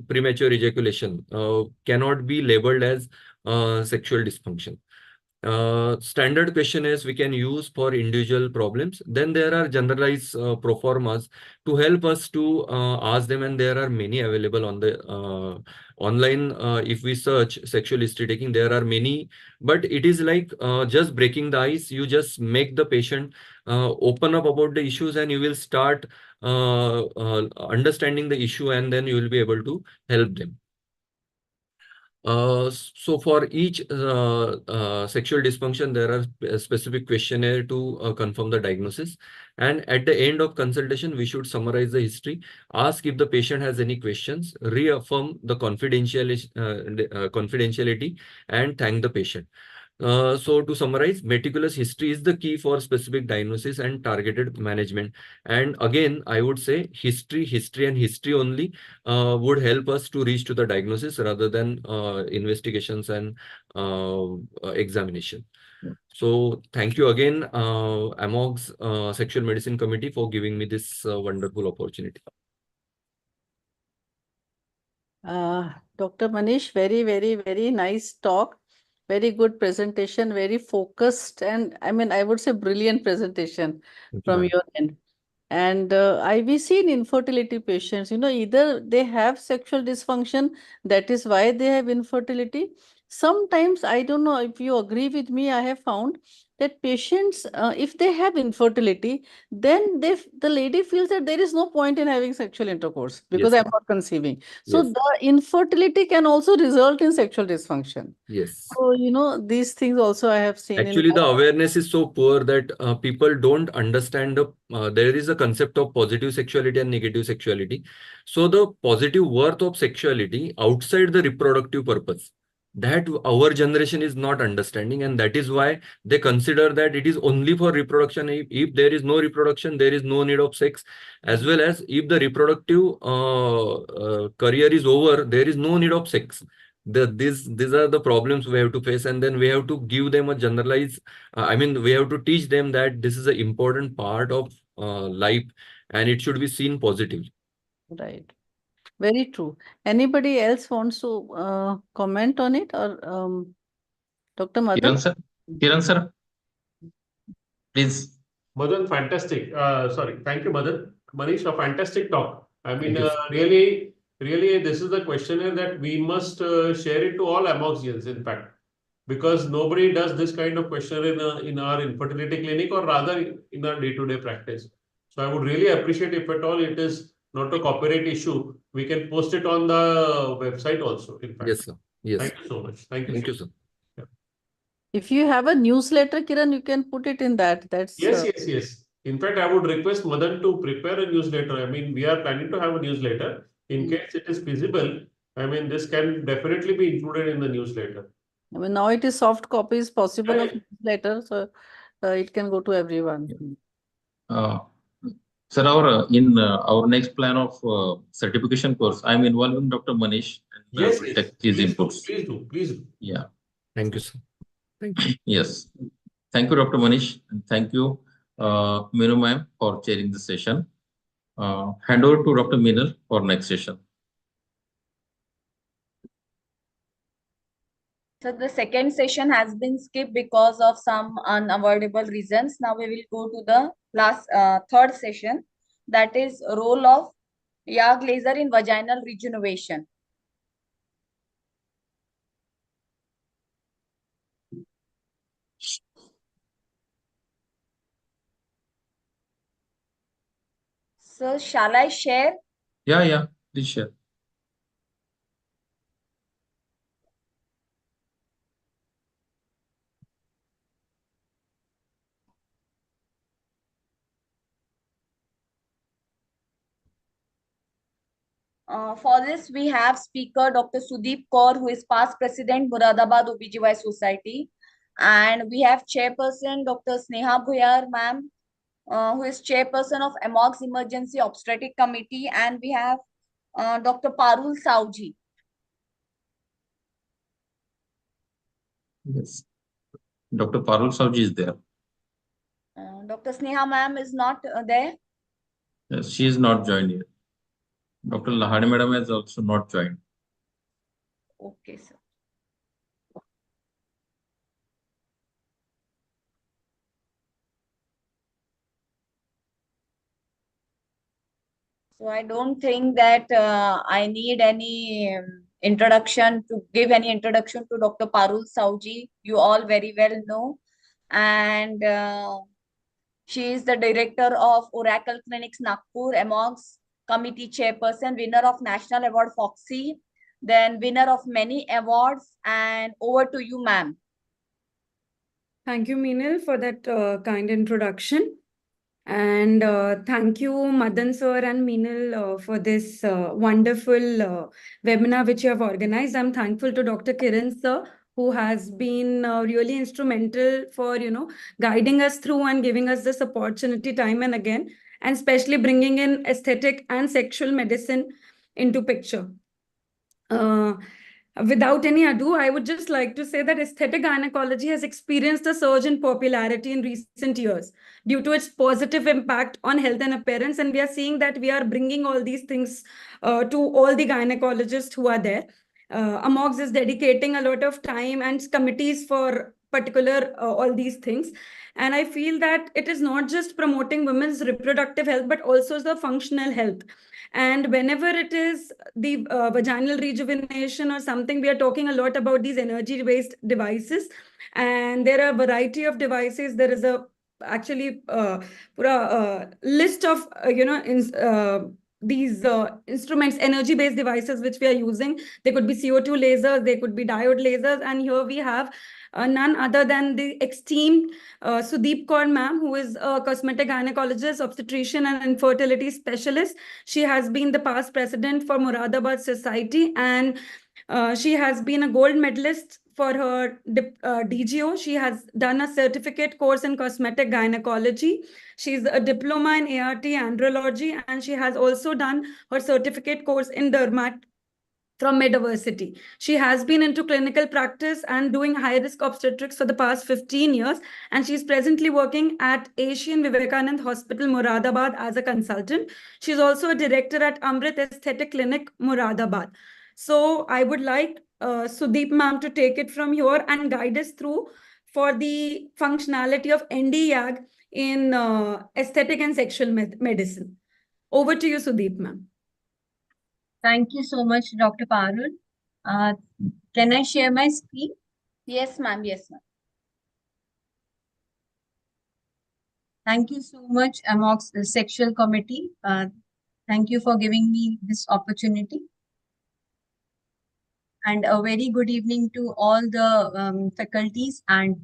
premature ejaculation cannot be labeled as sexual dysfunction. Standard questionnaires we can use for individual problems. Then there are generalized proformas to help us to ask them, and there are many available on the online. If we search sexual history taking, there are many, but it is like just breaking the ice. You just make the patient open up about the issues, and you will start understanding the issue, and then you will be able to help them. So for each sexual dysfunction, there are a specific questionnaire to confirm the diagnosis. And at the end of consultation, we should summarize the history, ask if the patient has any questions, reaffirm the confidentiality, and thank the patient. So to summarize, meticulous history is the key for specific diagnosis and targeted management. And again, I would say history, and history only would help us to reach to the diagnosis rather than investigations and examination. So thank you again, AMOGS Sexual Medicine Committee, for giving me this wonderful opportunity. Dr. Manish, very nice talk. Very good presentation, very focused, and I mean, I would say brilliant presentation Thank you, from ma'am. your end. And we see in infertility patients, either they have sexual dysfunction, that is why they have infertility. Sometimes, I don't know if you agree with me, I have found that patients, if they have infertility, then the lady feels that there is no point in having sexual intercourse because Yes, I'm not conceiving. So yes, the infertility can also result in sexual dysfunction. yes. So, these things also I have seen in Actually, my the awareness is so poor that people don't understand there is a concept of positive sexuality and negative sexuality. So the positive worth of sexuality outside the reproductive purpose, that our generation is not understanding, and that is why they consider that it is only for reproduction. If there is no reproduction, there is no need of sex, as well as if the reproductive career is over, there is no need of sex. These are the problems we have to face, and then we have to give them a generalized I mean, we have to teach them that this is an important part of life, and it should be seen positively. Right. Very true. Anybody else wants to comment on it, or Dr. Madan? Kiran sir, please. Madan, fantastic. Sorry, thank you, Madan. Manish, a fantastic talk. I mean, Thank you, sir. really, this is the questionnaire that we must share it to all AMOGSians, in fact, because nobody does this kind of questionnaire in our infertility clinic, or rather in our day-to-day practice. So I would really appreciate if at all it is not a copyright issue, we can post it on the website also, in fact. Yes, sir. Yes. Thank you so much. Thank you. Thank you, sir. If you have a newsletter, Kiran, you can put it in that. That's Yes. In fact, I would request Madan to prepare a newsletter. I mean, we are planning to have a newsletter. In case it is feasible, I mean, this can definitely be included in the newsletter. I mean, now it is soft copies possible of newsletter, so it can go to everyone. Sir, in our next plan of certification course, I'm involving Dr. Manish and Yes, take his inputs. please do. Yeah. Thank you, sir. Thank you. Yes. Thank you, Dr. Manish, and thank you, Meenu ma'am, for chairing the session. Hand over to Dr. Meenal for next session. So the second session has been skipped because of some unavoidable reasons. Now we will go to the third session, that is role of YAG laser in vaginal rejuvenation. So shall I share? Yeah, please share. For this, we have speaker Dr. Sudeep Kaur, who is past president Muradabad OBGY Society. And we have chairperson Dr. Sneha Bhuyar, ma'am, who is chairperson of AMOGS Emergency Obstetric Committee. And we have Dr. Parul Sauji. Yes. Dr. Parul Savji is there. Dr. Sneha ma'am is not there. Yes, she is not joined yet. Dr. Lahade madam has also not joined. Okay, sir. So I don't think that I need any introduction to Dr. Parul Sauji. You all very well know. And she is the director of Oracle Clinics Nagpur, AMOGS committee chairperson, winner of National Award Foxy, then winner of many awards. And over to you, ma'am. Thank you, Meenal, for that kind introduction. And thank you, Madan sir and Meenal, for this wonderful webinar which you have organized. I'm thankful to Dr. Kiran sir, who has been really instrumental for, guiding us through and giving us this opportunity time and again, and especially bringing in aesthetic and sexual medicine into picture. Without any ado, I would just like to say that aesthetic gynecology has experienced a surge in popularity in recent years due to its positive impact on health and appearance. And we are seeing that we are bringing all these things to all the gynecologists who are there. AMOGS is dedicating a lot of time and committees for particular all these things. And I feel that it is not just promoting women's reproductive health, but also the functional health. And whenever it is the vaginal rejuvenation or something, we are talking a lot about these energy-based devices. And there are a variety of devices. There is a actually list of, these instruments, energy-based devices, which we are using. They could be CO2 lasers, they could be diode lasers. And here we have none other than the esteemed Sudeep Kaur ma'am, who is a cosmetic gynecologist, obstetrician, and infertility specialist. She has been the past president for Moradabad Society, and she has been a gold medalist for her DGO. She has done a certificate course in cosmetic gynecology. She's a diploma in ART andrology, and she has also done her certificate course in dermat from Mediversity. She has been into clinical practice and doing high-risk obstetrics for the past 15 years, and she's presently working at Asian Vivekanand Hospital, Moradabad as a consultant. She's also a director at Amrit Aesthetic Clinic, Moradabad. So I would like Sudeep ma'am to take it from here and guide us through for the functionality of ND-YAG in aesthetic and sexual medicine. Over to you, Sudeep ma'am. Thank you so much, Dr. Parul. Can I share my screen? Yes, ma'am. Yes, ma'am. Thank you so much, AMOGS Sexual Committee. Thank you for giving me this opportunity. And a very good evening to all the faculties and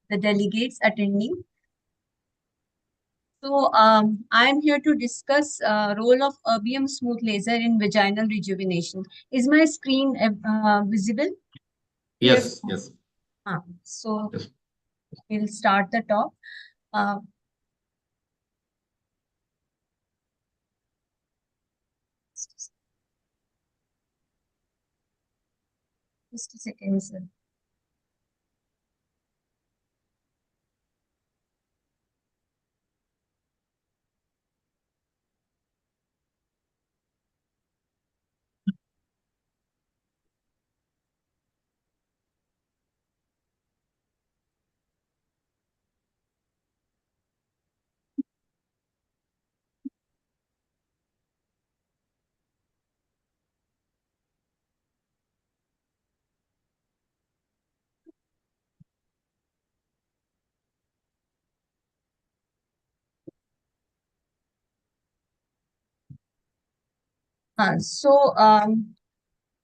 the delegates attending. So I'm here to discuss role of erbium smooth laser in vaginal rejuvenation. Is my screen visible? Yes, yes. So Yes. we'll start the talk. Just a second, sir.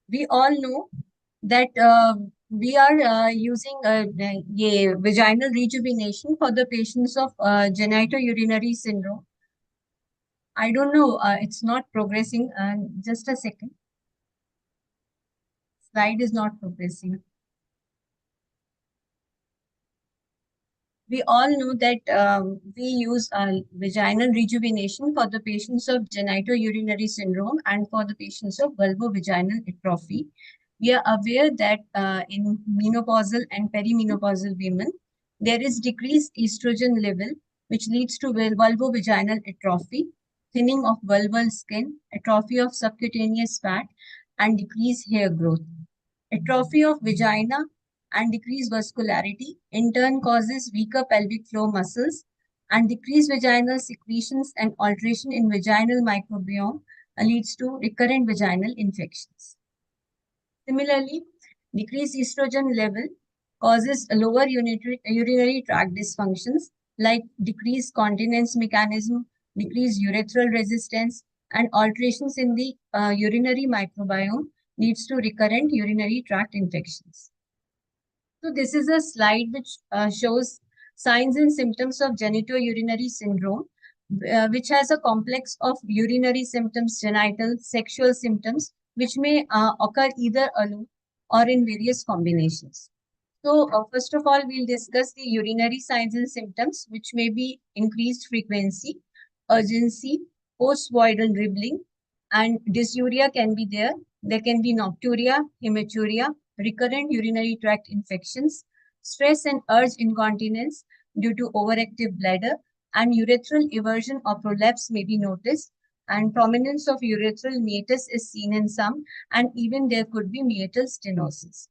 We all know that we are using vaginal rejuvenation for the patients of genitourinary syndrome. I don't know, it's not progressing. Just a second. Slide is not progressing. We all know that we use vaginal rejuvenation for the patients of genitourinary syndrome and for the patients of vulvovaginal atrophy. We are aware that in menopausal and perimenopausal women, there is decreased estrogen level, which leads to vulvovaginal atrophy, thinning of vulval skin, atrophy of subcutaneous fat, and decreased hair growth. Atrophy of vagina and decreased vascularity in turn causes weaker pelvic floor muscles, and decreased vaginal secretions and alteration in vaginal microbiome leads to recurrent vaginal infections. Similarly, decreased estrogen level causes lower urinary tract dysfunctions like decreased continence mechanism, decreased urethral resistance, and alterations in the urinary microbiome leads to recurrent urinary tract infections. So this is a slide which shows signs and symptoms of genitourinary syndrome, which has a complex of urinary symptoms, genital, sexual symptoms, which may occur either alone or in various combinations. So first of all, we'll discuss the urinary signs and symptoms, which may be increased frequency, urgency, post-voidal dribbling, and dysuria can be there. There can be nocturia, hematuria, recurrent urinary tract infections, stress and urge incontinence due to overactive bladder, and urethral eversion or prolapse may be noticed, and prominence of urethral meatus is seen in some, and even there could be meatal stenosis.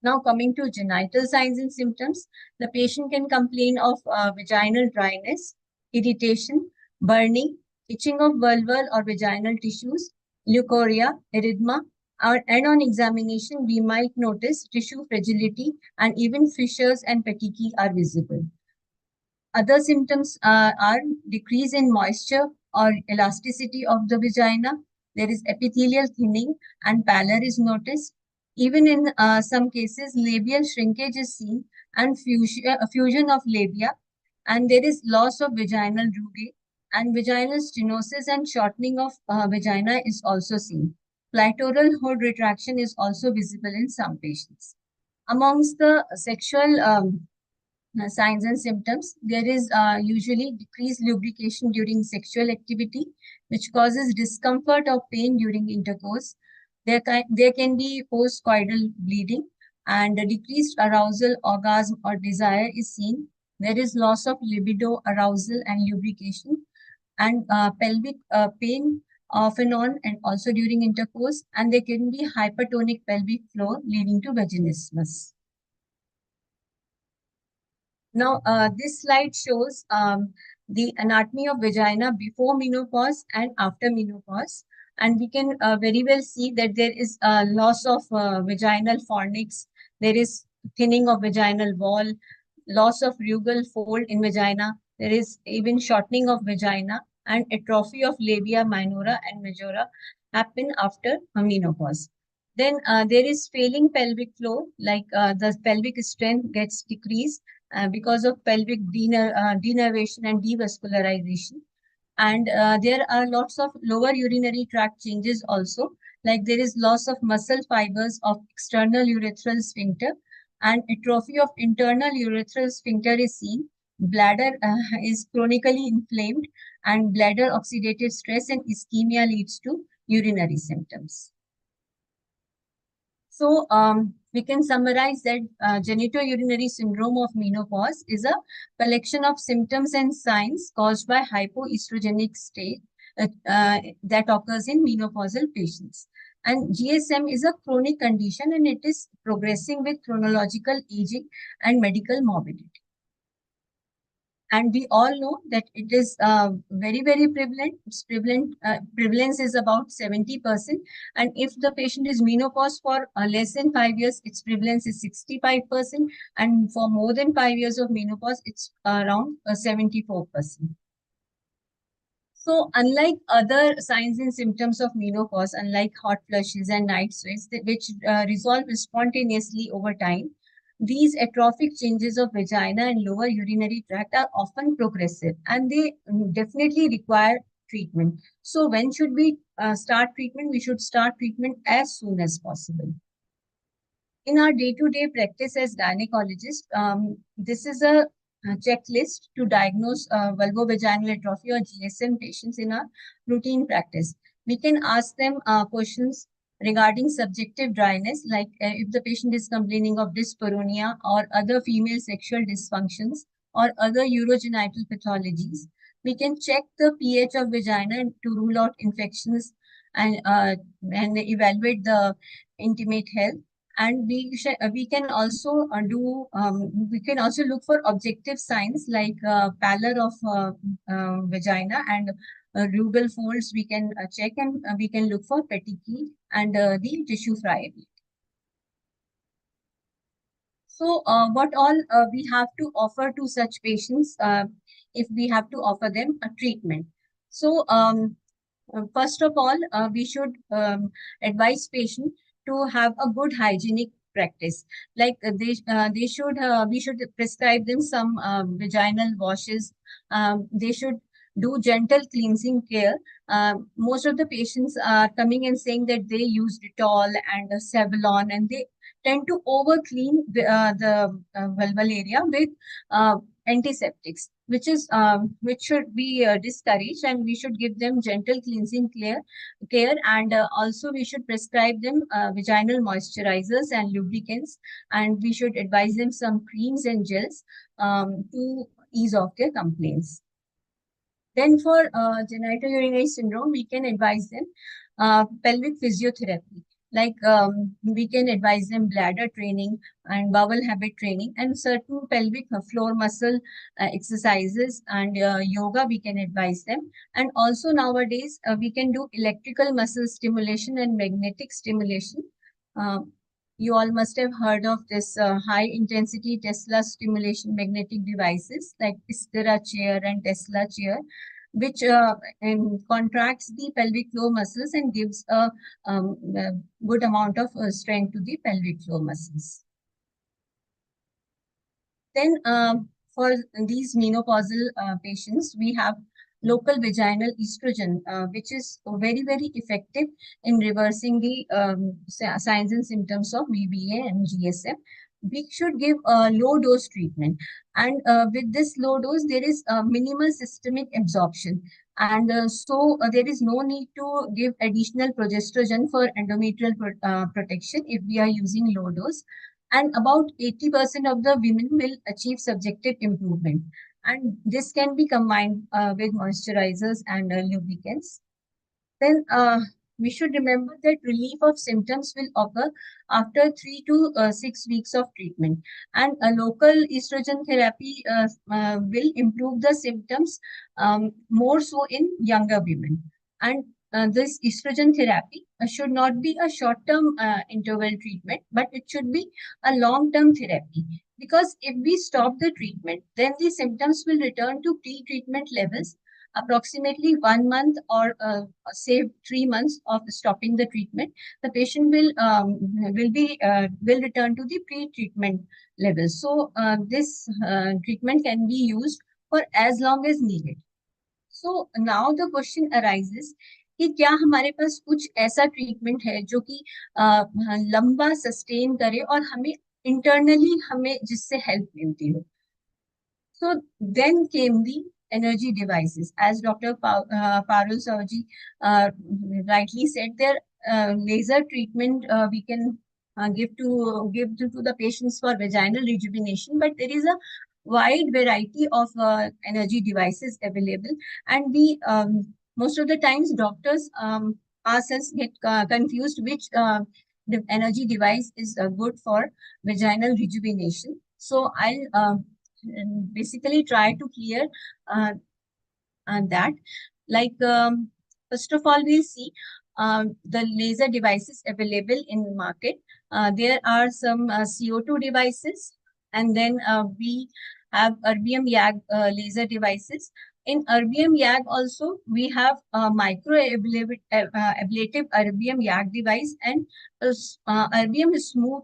Now coming to genital signs and symptoms, the patient can complain of vaginal dryness, irritation, burning, itching of vulval or vaginal tissues, leukorrhea, erythema, and on examination, we might notice tissue fragility and even fissures and petechiae are visible. Other symptoms are decrease in moisture or elasticity of the vagina. There is epithelial thinning and pallor is noticed. Even in some cases, labial shrinkage is seen and fusion of labia. And there is loss of vaginal rugae and vaginal stenosis and shortening of vagina is also seen. Clitoral hood retraction is also visible in some patients. Amongst the sexual signs and symptoms, there is usually decreased lubrication during sexual activity, which causes discomfort or pain during intercourse. There can be postcoital bleeding and a decreased arousal, orgasm, or desire is seen. There is loss of libido, arousal, and lubrication, and pelvic pain off and on, and also during intercourse. And there can be hypertonic pelvic floor leading to vaginismus. Now, this slide shows the anatomy of vagina before menopause and after menopause. And we can very well see that there is a loss of vaginal fornix, there is thinning of vaginal wall, loss of rugal fold in vagina, there is even shortening of vagina, and atrophy of labia minora and majora happen after menopause. Then there is failing pelvic floor, like the pelvic strength gets decreased because of pelvic denervation and devascularization. And there are lots of lower urinary tract changes also, like there is loss of muscle fibers of external urethral sphincter and atrophy of internal urethral sphincter is seen. Bladder is chronically inflamed and bladder oxidative stress and ischemia leads to urinary symptoms. So we can summarize that genitourinary syndrome of menopause is a collection of symptoms and signs caused by hypoestrogenic state that occurs in menopausal patients. And GSM is a chronic condition and it is progressing with chronological aging and medical morbidity. And we all know that it is very, very prevalent. Its prevalence is about 70%. And if the patient is menopause for less than 5 years, its prevalence is 65%. And for more than 5 years of menopause, it's around 74%. So unlike other signs and symptoms of menopause, unlike hot flushes and night sweats, which resolve spontaneously over time, these atrophic changes of vagina and lower urinary tract are often progressive and they definitely require treatment. So when should we start treatment? We should start treatment as soon as possible. In our day-to-day practice as gynecologists, this is a checklist to diagnose vulvovaginal atrophy or GSM patients in our routine practice. We can ask them questions regarding subjective dryness, like if the patient is complaining of dyspareunia or other female sexual dysfunctions or other urogenital pathologies. We can check the pH of vagina to rule out infections and evaluate the intimate health. And we can also we can also look for objective signs like pallor of vagina and rugal folds. We can check and we can look for petechiae and the tissue friability. So what all we have to offer to such patients if we have to offer them a treatment. So first of all, we should advise patients to have a good hygienic practice. Like they should we should prescribe them some vaginal washes. They should do gentle cleansing care. Most of the patients are coming and saying that they use Dettol and Savlon, and they tend to over clean the vulval area with antiseptics, which should be discouraged, and we should give them gentle cleansing care, and also we should prescribe them vaginal moisturizers and lubricants, and we should advise them some creams and gels to ease off their complaints. Then for genital urinary syndrome, we can advise them pelvic physiotherapy. Like we can advise them bladder training and bowel habit training, and certain pelvic floor muscle exercises and yoga we can advise them. And also nowadays we can do electrical muscle stimulation and magnetic stimulation. You all must have heard of this high intensity Tesla stimulation magnetic devices like Istira chair and Tesla chair, which contracts the pelvic floor muscles and gives a good amount of strength to the pelvic floor muscles. Then for these menopausal patients, we have local vaginal estrogen, which is very, very effective in reversing the signs and symptoms of VBA and GSM. We should give a low dose treatment, and with this low dose there is a minimal systemic absorption, and so there is no need to give additional progesterone for endometrial protection if we are using low dose, and about 80% of the women will achieve subjective improvement, and this can be combined with moisturizers and lubricants. Then we should remember that relief of symptoms will occur after 3 to 6 weeks of treatment, and a local estrogen therapy will improve the symptoms more so in younger women. And this estrogen therapy should not be a short-term interval treatment, but it should be a long-term therapy. Because if we stop the treatment, then the symptoms will return to pre-treatment levels approximately 1 month or say 3 months of stopping the treatment. The patient will return to the pre-treatment level. So this treatment can be used for as long as needed. So now the question arises कि क्या हमारे पास कुछ ऐसा treatment है जो कि लंबा sustain करे और हमें इंटरनली हमें जिससे हेल्प मिलती हो. So then came the energy devices. As Dr. Parul Savji rightly said, their laser treatment we can give to the patients for vaginal rejuvenation, but there is a wide variety of energy devices available, and we most of the times doctors ourselves get confused which the energy device is good for vaginal rejuvenation. So I'll basically try to clear that. Like first of all, we'll see the laser devices available in the market. There are some CO2 devices, and then we have erbium YAG laser devices. In erbium YAG also, we have a micro-ablative erbium YAG device and erbium smooth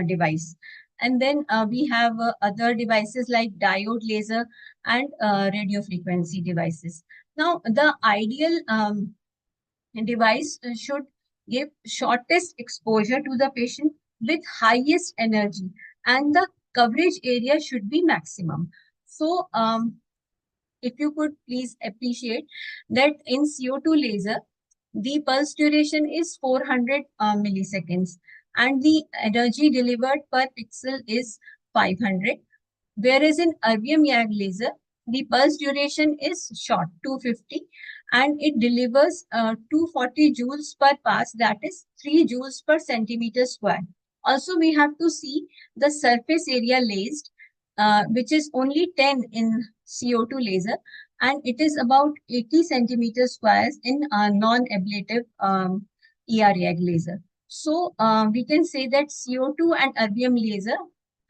device. And then we have other devices like diode laser and radio frequency devices. Now, the ideal device should give shortest exposure to the patient with highest energy, and the coverage area should be maximum. So, if you could please appreciate that in CO2 laser, the pulse duration is 400 milliseconds, and the energy delivered per pixel is 500. Whereas in erbium YAG laser, the pulse duration is short, 250, and it delivers 240 joules per pass, that is 3 joules per centimeter square. Also, we have to see the surface area lased, which is only 10 in CO2 laser, and it is about 80 centimeter squares in non-ablative ER-YAG laser. So we can say that CO2 and erbium laser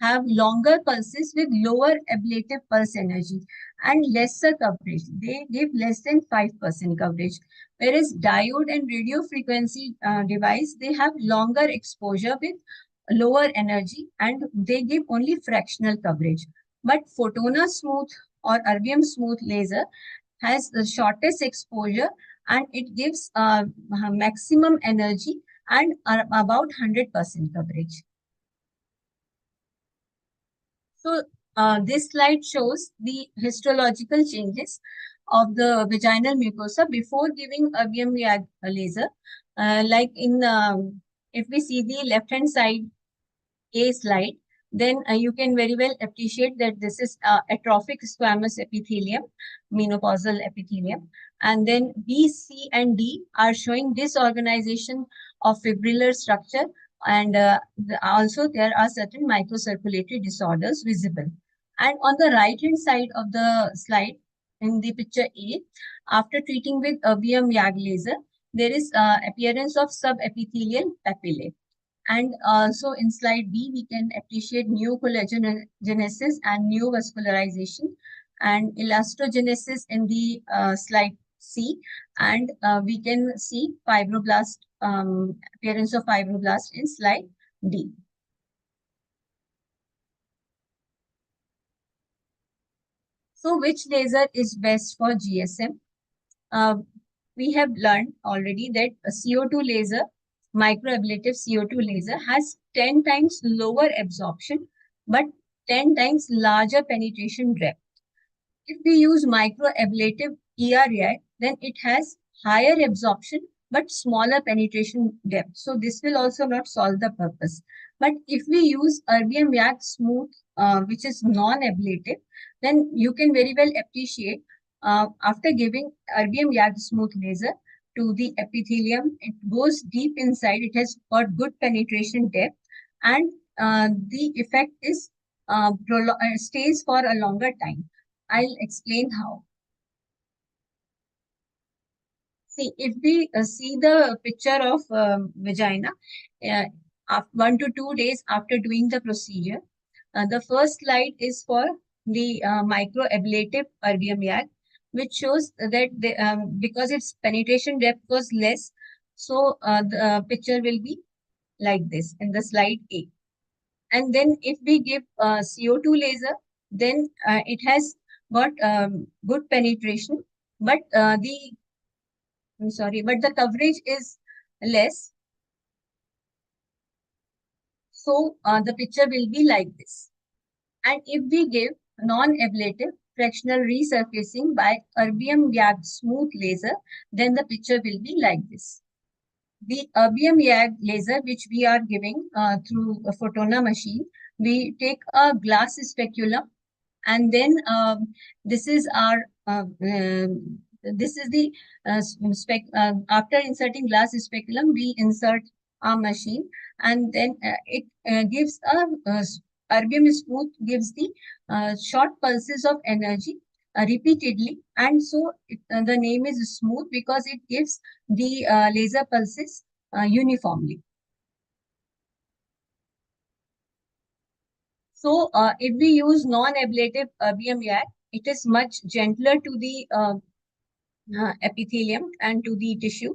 have longer pulses with lower ablative pulse energy and lesser coverage. They give less than 5% coverage. Whereas diode and radio frequency device, they have longer exposure with lower energy and they give only fractional coverage. But Photona Smooth or erbium smooth laser has the shortest exposure, and it gives maximum energy and about 100% coverage. So this slide shows the histological changes of the vaginal mucosa before giving ABM laser. Like in if we see the left hand side A slide, then you can very well appreciate that this is atrophic squamous epithelium, menopausal epithelium. And then B, C, and D are showing disorganization of fibrillar structure. And also there are certain microcirculatory disorders visible. And on the right hand side of the slide, in the picture A, after treating with ABM YAG laser, there is appearance of subepithelial papillae. And also in slide B, we can appreciate new collagenesis and new vascularization and elastogenesis in the slide C. And we can see fibroblast, appearance of fibroblast in slide D. So which laser is best for GSM? We have learned already that a CO2 laser, microablative CO2 laser, has 10 times lower absorption, but 10 times larger penetration depth. If we use microablative ERI, then it has higher absorption, but smaller penetration depth. So this will also not solve the purpose. But if we use erbium YAG smooth, which is non-ablative, then you can very well appreciate after giving erbium YAG smooth laser to the epithelium, it goes deep inside, it has got good penetration depth, and the effect is stays for a longer time. I'll explain how. See, if we see the picture of vagina, 1 to 2 days after doing the procedure, the first slide is for the microablative erbium YAG, which shows that because its penetration depth was less, so the picture will be like this in the slide A. And then if we give CO2 laser, then it has got good penetration, but but the coverage is less. So the picture will be like this. And if we give non-ablative fractional resurfacing by erbium YAG smooth laser, then the picture will be like this. The erbium YAG laser, which we are giving through a photona machine, we take a glass speculum, and then this is our this is the after inserting glass speculum, we insert our machine, and then it gives a erbium smooth gives the short pulses of energy repeatedly, and so the name is smooth because it gives the laser pulses uniformly. So if we use non-ablative erbium YAG, it is much gentler to the epithelium and to the tissue.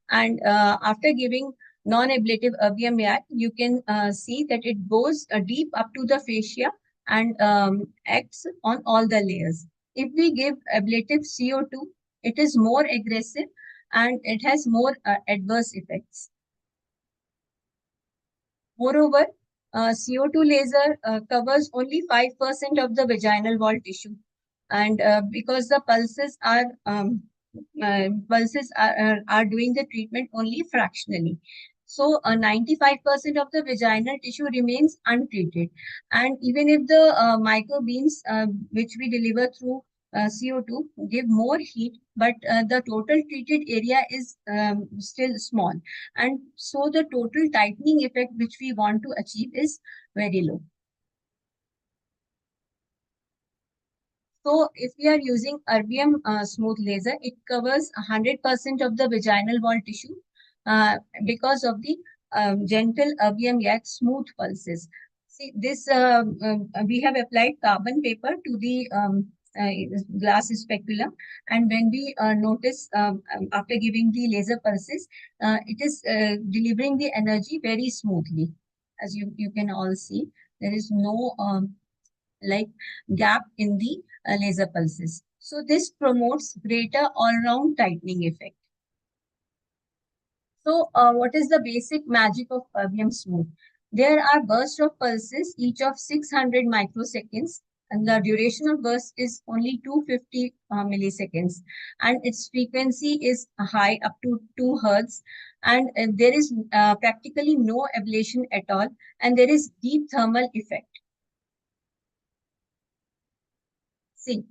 And after giving non-ablative erbium YAG, you can see that it goes deep up to the fascia and acts on all the layers. If we give ablative CO2, it is more aggressive and it has more adverse effects. Moreover, CO2 laser covers only 5% of the vaginal wall tissue, and because the pulses are doing the treatment only fractionally. So 95% of the vaginal tissue remains untreated, and even if the microbeams which we deliver through CO2 give more heat, but the total treated area is still small. And so the total tightening effect which we want to achieve is very low. So if we are using erbium smooth laser, it covers 100% of the vaginal wall tissue because of the gentle erbium YAG smooth pulses. See, this we have applied carbon paper to the glass speculum, and when we notice after giving the laser pulses, it is delivering the energy very smoothly. As you can all see, there is no like gap in the laser pulses. So this promotes greater all-round tightening effect. So what is the basic magic of erbium smooth? There are bursts of pulses, each of 600 microseconds, and the duration of burst is only 250 milliseconds, and its frequency is high, up to 2 hertz, and there is practically no ablation at all, and there is deep thermal effect. See,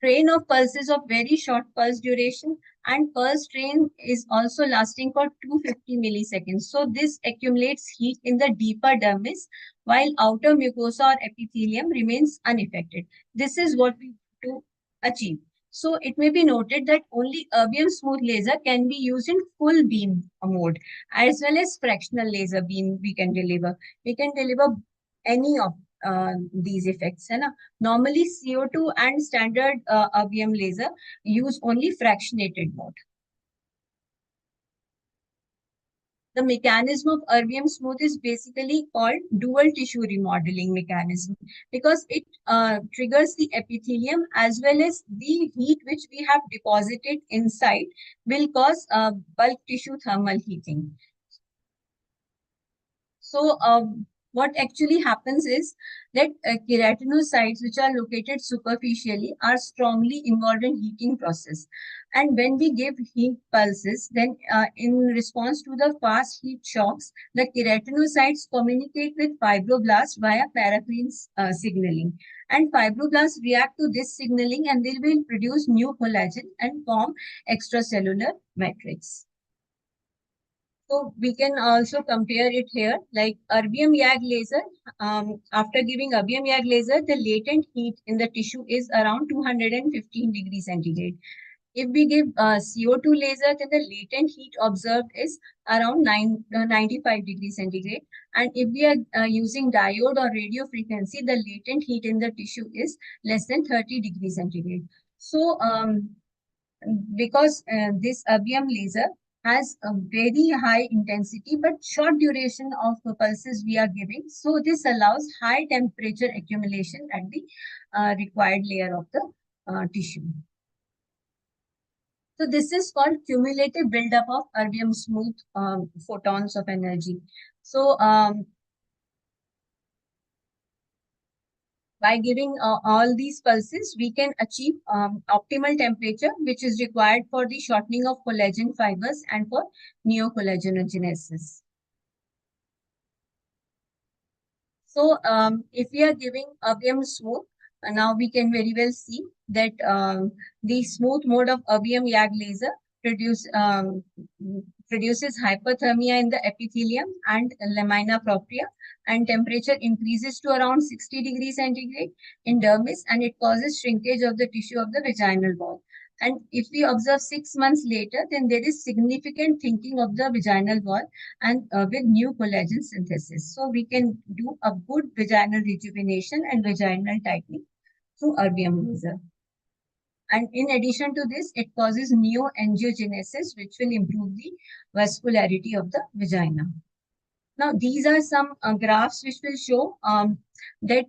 train of pulses of very short pulse duration, and pulse train is also lasting for 250 milliseconds. So this accumulates heat in the deeper dermis while outer mucosa or epithelium remains unaffected. This is what we want to achieve. So it may be noted that only erbium smooth laser can be used in full beam mode, as well as fractional laser beam we can deliver. We can deliver any of these effects. है ना? Normally, CO2 and standard erbium laser use only fractionated mode. The mechanism of erbium smooth is basically called dual tissue remodeling mechanism because it triggers the epithelium as well as the heat which we have deposited inside will cause bulk tissue thermal heating. So what actually happens is that keratinocytes which are located superficially are strongly involved in heating process. And when we give heat pulses, then in response to the fast heat shocks, the keratinocytes communicate with fibroblasts via paracrine signaling. And fibroblasts react to this signaling and they will produce new collagen and form extracellular matrix. So we can also compare it here, like erbium YAG laser. After giving erbium YAG laser, the latent heat in the tissue is around 215 degrees centigrade. If we give CO2 laser, then the latent heat observed is around 95 degrees centigrade. And if we are using diode or radio frequency, the latent heat in the tissue is less than 30 degrees centigrade. So because this erbium laser has a very high intensity but short duration of pulses we are giving. So this allows high temperature accumulation at the required layer of the tissue. So this is called cumulative buildup of erbium smooth photons of energy. So by giving all these pulses, we can achieve optimal temperature, which is required for the shortening of collagen fibers and for neocollagenesis. So if we are giving erbium smooth, now we can very well see that the smooth mode of erbium YAG laser produces hyperthermia in the epithelium and lamina propria, and temperature increases to around 60 degrees centigrade in dermis, and it causes shrinkage of the tissue of the vaginal wall. And if we observe 6 months later, then there is significant thinning of the vaginal wall and with new collagen synthesis. So we can do a good vaginal rejuvenation and vaginal tightening through erbium laser. And in addition to this, it causes neoangiogenesis, which will improve the vascularity of the vagina. Now, these are some graphs which will show that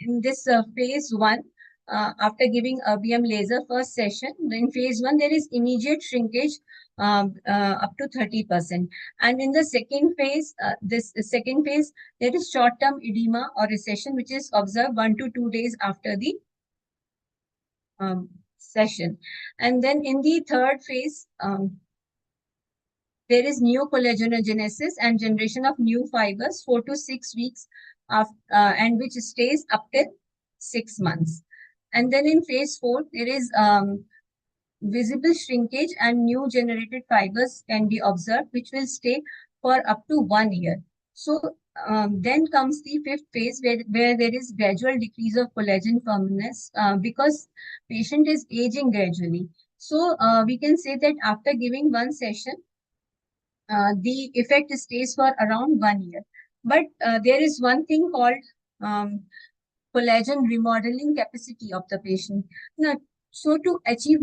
in this phase 1, after giving erbium laser first session, in phase 1, there is immediate shrinkage up to 30%. And in the second phase, there is short-term edema or recession, which is observed 1 to 2 days after the session. And then in the third phase, there is neocollagenesis and generation of new fibers 4 to 6 weeks after, and which stays up till 6 months. And then in phase 4, there is visible shrinkage and new generated fibers can be observed, which will stay for up to 1 year. So then comes the fifth phase where there is gradual decrease of collagen firmness because patient is aging gradually. So we can say that after giving one session, the effect stays for around 1 year. But there is one thing called collagen remodeling capacity of the patient. Now, so to achieve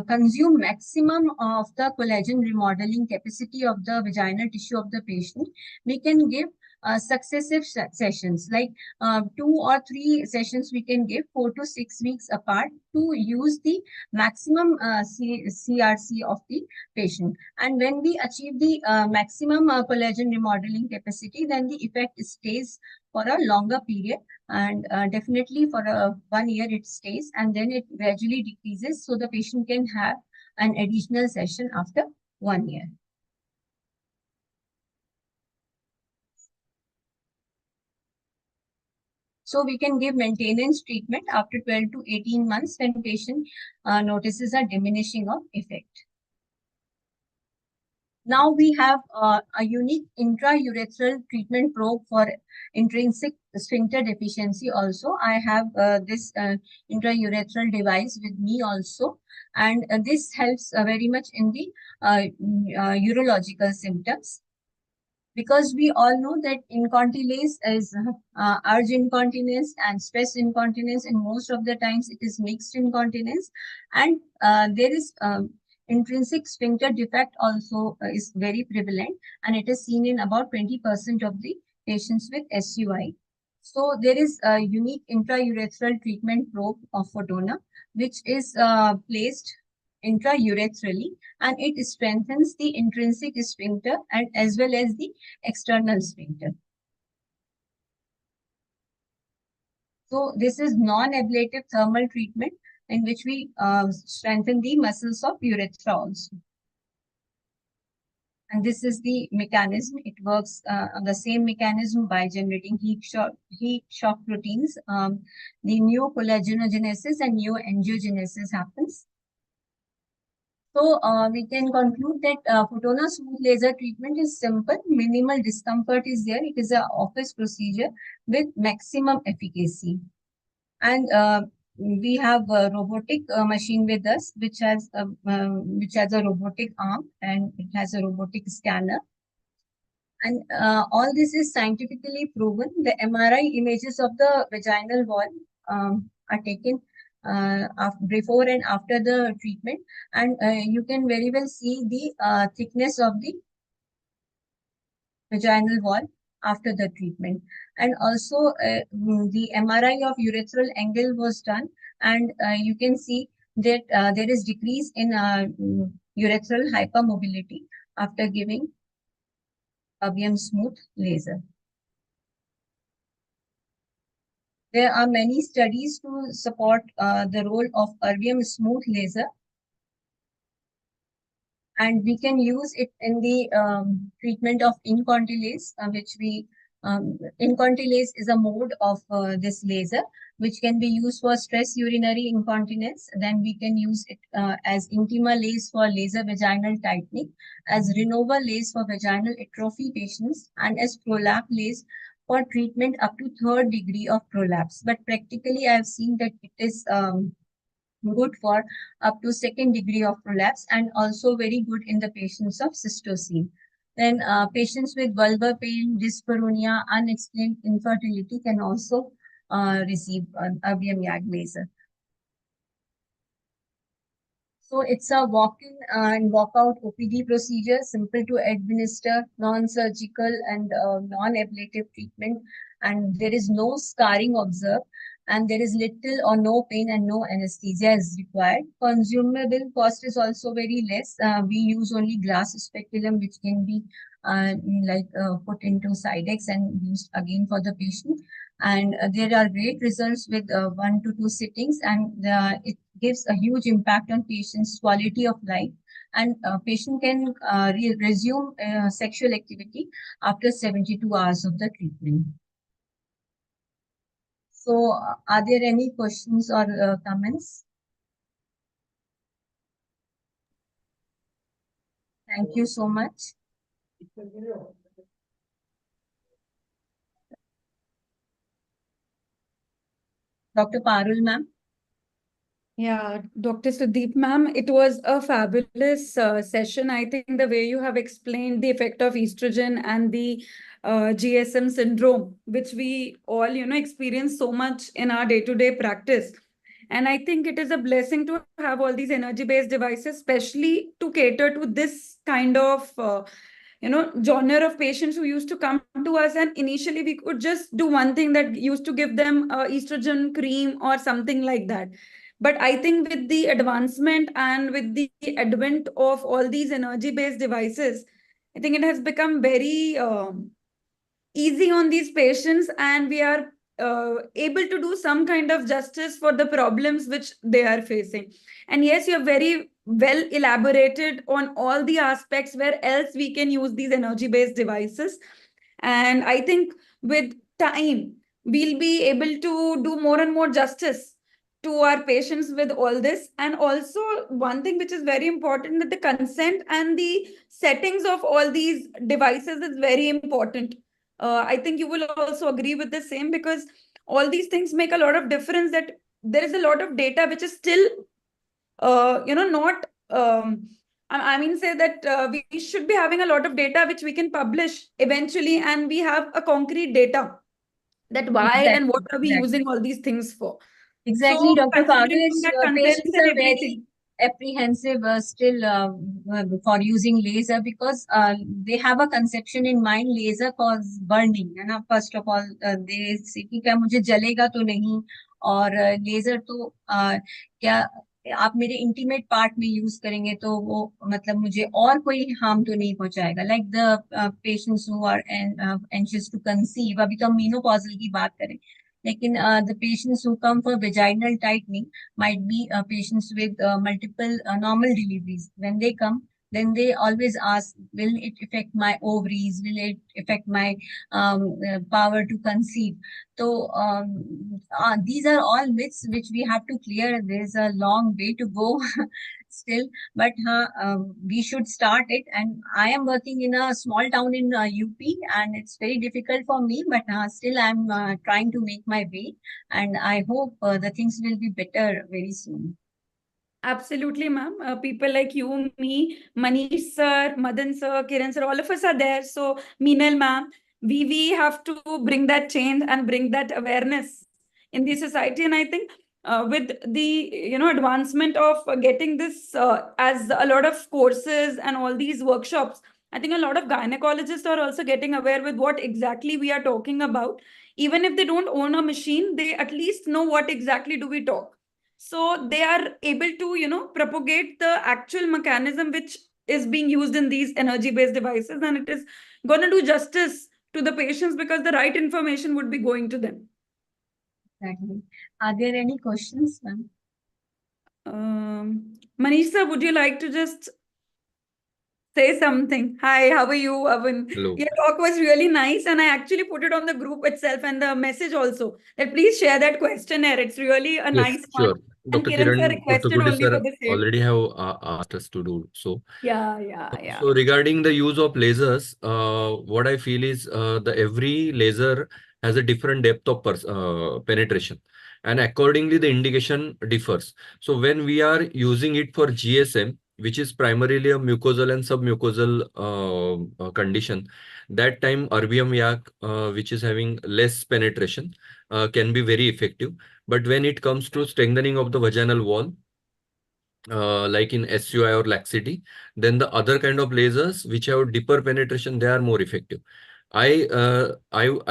consume maximum of the collagen remodeling capacity of the vaginal tissue of the patient, we can give successive sessions, like 2 or 3 sessions we can give 4 to 6 weeks apart to use the maximum CRC of the patient. And when we achieve the maximum collagen remodeling capacity, then the effect stays for a longer period, and definitely for 1 year it stays, and then it gradually decreases, so the patient can have an additional session after 1 year. So we can give maintenance treatment after 12 to 18 months when patient notices a diminishing of effect. Now we have a unique intraurethral treatment probe for intrinsic sphincter deficiency also. I have this intraurethral device with me also, and this helps very much in the urological symptoms. Because we all know that incontinence is urge incontinence and stress incontinence, and most of the times it is mixed incontinence, and there is intrinsic sphincter defect also is very prevalent, and it is seen in about 20% of the patients with SUI. So there is a unique intraurethral treatment probe of Photona, which is placed intraurethral, and it strengthens the intrinsic sphincter and as well as the external sphincter. So this is non-ablative thermal treatment in which we strengthen the muscles of urethra also. And this is the mechanism. It works on the same mechanism by generating heat shock proteins. The neocollagenesis and neoangiogenesis happens. So we can conclude that Photona smooth laser treatment is simple, minimal discomfort is there. It is an office procedure with maximum efficacy. And we have a robotic machine with us, which has a robotic arm, and it has a robotic scanner. And all this is scientifically proven. The MRI images of the vaginal wall are taken before and after the treatment, and you can very well see the thickness of the vaginal wall after the treatment. And also the MRI of urethral angle was done, and you can see that there is decrease in urethral hypermobility after giving erbium smooth laser. There are many studies to support the role of erbium smooth laser, and we can use it in the treatment of incontinence, which we incontinence is a mode of this laser, which can be used for stress urinary incontinence. Then we can use it as intima lace for laser vaginal tightening, as Renova lace for vaginal atrophy patients, and as prolapse lace for treatment up to 3rd degree of prolapse. But practically, I have seen that it is good for up to 2nd degree of prolapse, and also very good in the patients of cystocene. Then patients with vulvar pain, dyspareunia, unexplained infertility can also receive an erbium YAG laser. So it's a walk-in and walk-out OPD procedure, simple to administer, non-surgical and non-ablative treatment, and there is no scarring observed, and there is little or no pain and no anesthesia is required. Consumable cost is also very less. We use only glass speculum, which can be put into Sidex and used again for the patient. And there are great results with 1 to 2 sittings, and it gives a huge impact on patients' quality of life. And patient can resume sexual activity after 72 hours of the treatment. So, are there any questions or comments? Thank you so much. Dr. Parul, ma'am. Yeah, Dr. Sudeep, ma'am, it was a fabulous session. I think the way you have explained the effect of estrogen and the GSM syndrome, which we all, experience so much in our day-to-day practice. And I think it is a blessing to have all these energy-based devices, especially to cater to this kind of genre of patients who used to come to us, and initially we could just do one thing, that used to give them estrogen cream or something like that. But I think with the advancement and with the advent of all these energy based devices, I think it has become very easy on these patients, and we are able to do some kind of justice for the problems which they are facing. And yes, you have very well elaborated on all the aspects where else we can use these energy based devices. And I think with time, we'll be able to do more and more justice to our patients with all this. And also, one thing which is very important, that the consent and the settings of all these devices is very important. I think you will also agree with the same, because all these things make a lot of difference, that there is a lot of data which is still, not, I mean, say that we should be having a lot of data which we can publish eventually, and we have a concrete data that why and what are we using all these things for. Exactly, So Dr. considering Kage's that consents patients and are very everything. apprehensive still for using laser, because they have a conception in mind laser cause burning, है ना. First of all, they say कि क्या मुझे जलेगा तो नहीं, और laser तो क्या आप मेरे इंटीमेट पार्ट में यूज करेंगे तो वो मतलब मुझे और कोई हार्म तो नहीं पहुंचाएगा. Like the patients who are anxious to conceive, अभी तो हम मेनोपॉजल की बात करें, लेकिन the patients who come for vaginal tightening might be patients with multiple normal deliveries. When they come, then they always ask, will it affect my ovaries? Will it affect my power to conceive? So these are all myths which we have to clear. There's a long way to go still, but we should start it. And I am working in a small town in UP, and it's very difficult for me, but still I'm trying to make my way, and I hope the things will be better very soon. Absolutely, ma'am. People like you, me, Manish sir, Madan sir, Kiran sir, all of us are there. So, Meenal ma'am, we have to bring that change and bring that awareness in the society. And I think with the advancement of getting this as a lot of courses and all these workshops, I think a lot of gynecologists are also getting aware with what exactly we are talking about. Even if they don't own a machine, they at least know what exactly do we talk. So they are able to propagate the actual mechanism which is being used in these energy based devices, and it is going to do justice to the patients, because the right information would be going to them. Exactly. Are there any questions, ma'am? Manish sir, would you like to just say something? Hi, how are you? Hello. Your talk was really nice, and I actually put it on the group itself and the message also, that please share that questionnaire. It's really a Yes, nice sure. one. And Dr. Kiran sir Kiran requested Kurtukudi only for sir the same. already have asked us to do so. Yeah. So regarding the use of lasers, what I feel is the every laser has a different depth of penetration, and accordingly the indication differs. So when we are using it for GSM, which is primarily a mucosal and submucosal condition, that time erbium yak, which is having less penetration, can be very effective. But when it comes to strengthening of the vaginal wall, like in SUI or laxity, then the other kind of lasers which have deeper penetration, they are more effective. I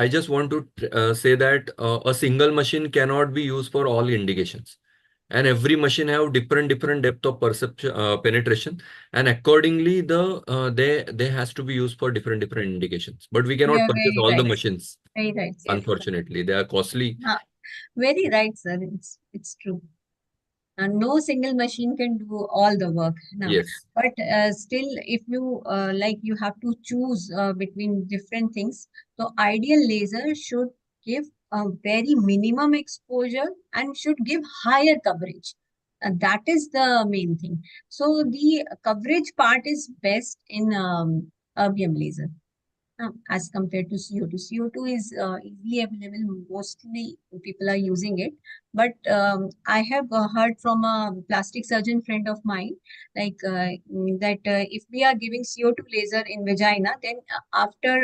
just want to say that a single machine cannot be used for all indications, and every machine have different depth of perception penetration, and accordingly they has to be used for different indications. But we cannot Yeah, purchase very all the right. machines. Very right, sir. Unfortunately, they are costly. Very right, sir. It's true. And no single machine can do all the work now. Yes. But still, if you you have to choose between different things, so ideal laser should give a very minimum exposure and should give higher coverage. That is the main thing. So the coverage part is best in erbium laser. as compared to CO2. CO2 is easily available. Mostly people are using it. But I have heard from a plastic surgeon friend of mine, that if we are giving CO2 laser in vagina, then after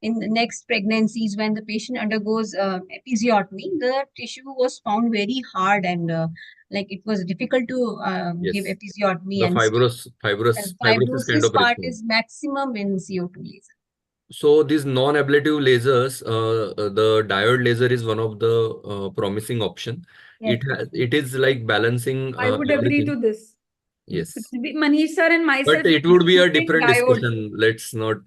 in the next pregnancies, when the patient undergoes episiotomy, the tissue was found very hard and like it was difficult to give Yes. episiotomy, The and fibrosis kind fibrosis of part response. is maximum in CO2 laser. So these non-ablative lasers, the diode laser is one of the promising option. Yes. It is like balancing I would agree to everything. this. Yes. Manish sir and myself But will it be would be a using different diode. discussion. Let's not.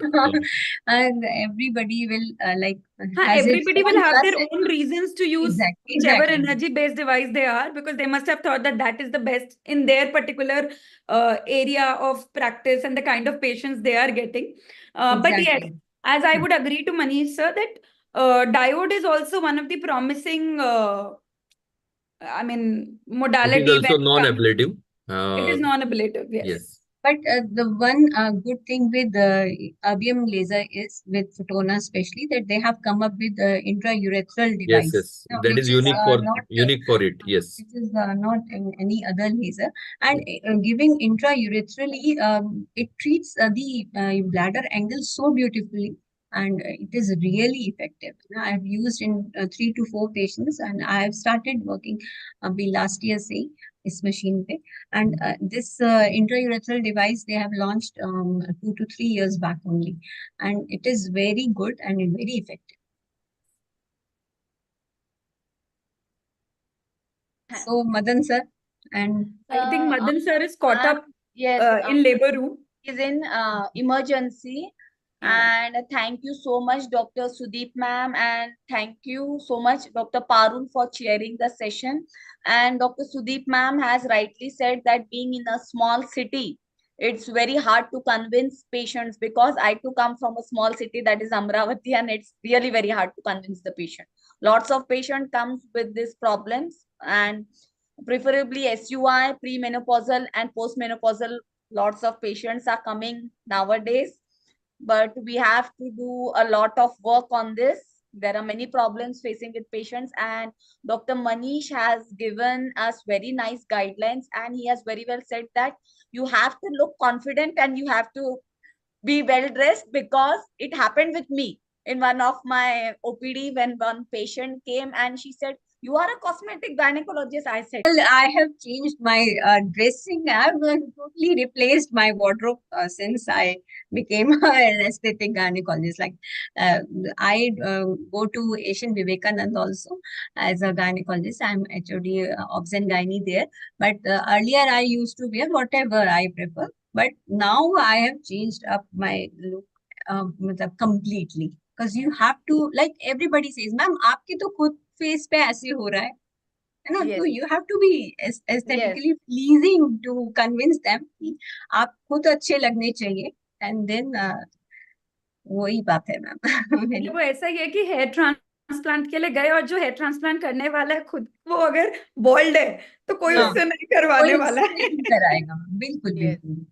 And everybody will has its Everybody will own have plus their and own reasons to use whichever exactly. energy-based device they are, because they must have thought that that is the best in their particular area of practice and the kind of patients they are getting. But yes, Exactly. as I would agree to Manish sir, that diode is also one of the promising, It is modality when also it comes. non-ablative. It is non-ablative, yes. Yes. But the one good thing with erbium laser is with Photona especially that they have come up with intraurethral Yes, device, yes. That is unique for not it. Yes. which is not in any other laser, and giving intraurethral, it treats the bladder angle so beautifully, and it is really effective. I have used in 3 to 4 patients, and I have started working last year, say, this machine पे. And this intraurethral device they have launched 2 to 3 years back only, and it is very good and very effective. So Madan sir, and Uh, I think Madan sir is caught up yes, in labor room. is in emergency. Yeah. And thank you so much, Dr. Sudeep ma'am, and thank you so much, Dr. Parul, for chairing the session. And Dr. Sudeep ma'am has rightly said that being in a small city, it's very hard to convince patients, because I too come from a small city, that is Amravati, and it's really very hard to convince the patient. Lots of patient comes with these problems, and preferably SUI, premenopausal and postmenopausal. Lots of patients are coming nowadays, but we have to do a lot of work on this. There are many problems facing with patients, and Dr. Manish has given us very nice guidelines, and he has very well said that you have to look confident and you have to be well dressed, because it happened with me in one of my OPD when one patient came and she said, "You are a cosmetic gynecologist." I said, well, I have changed my dressing. I have totally replaced my wardrobe since I became an aesthetic gynecologist. Like uh, I go to Asian Vivekanand also as a gynecologist. I'm HOD Obs and Gynae there. But earlier I used to wear whatever I prefer. But now I have changed up my look मतलब completely. Because you have to, like everybody says, ma'am, आपके तो खुद face पे ऐसे हो रहा है ना, तो yes, you have to be aesthetically pleasing to convince them कि आप खुद अच्छे लगने चाहिए, and then वही बात है मैम मेरी। वो ऐसा ही है कि हेयर ट्रांसप्लांट के लिए गए, और जो हेयर ट्रांसप्लांट करने वाला है खुद वो अगर बॉल्ड है तो कोई हाँ, उससे नहीं करवाने कोई वाला उससे है। नहीं कराएगा, बिल्कुल बिल्कुल,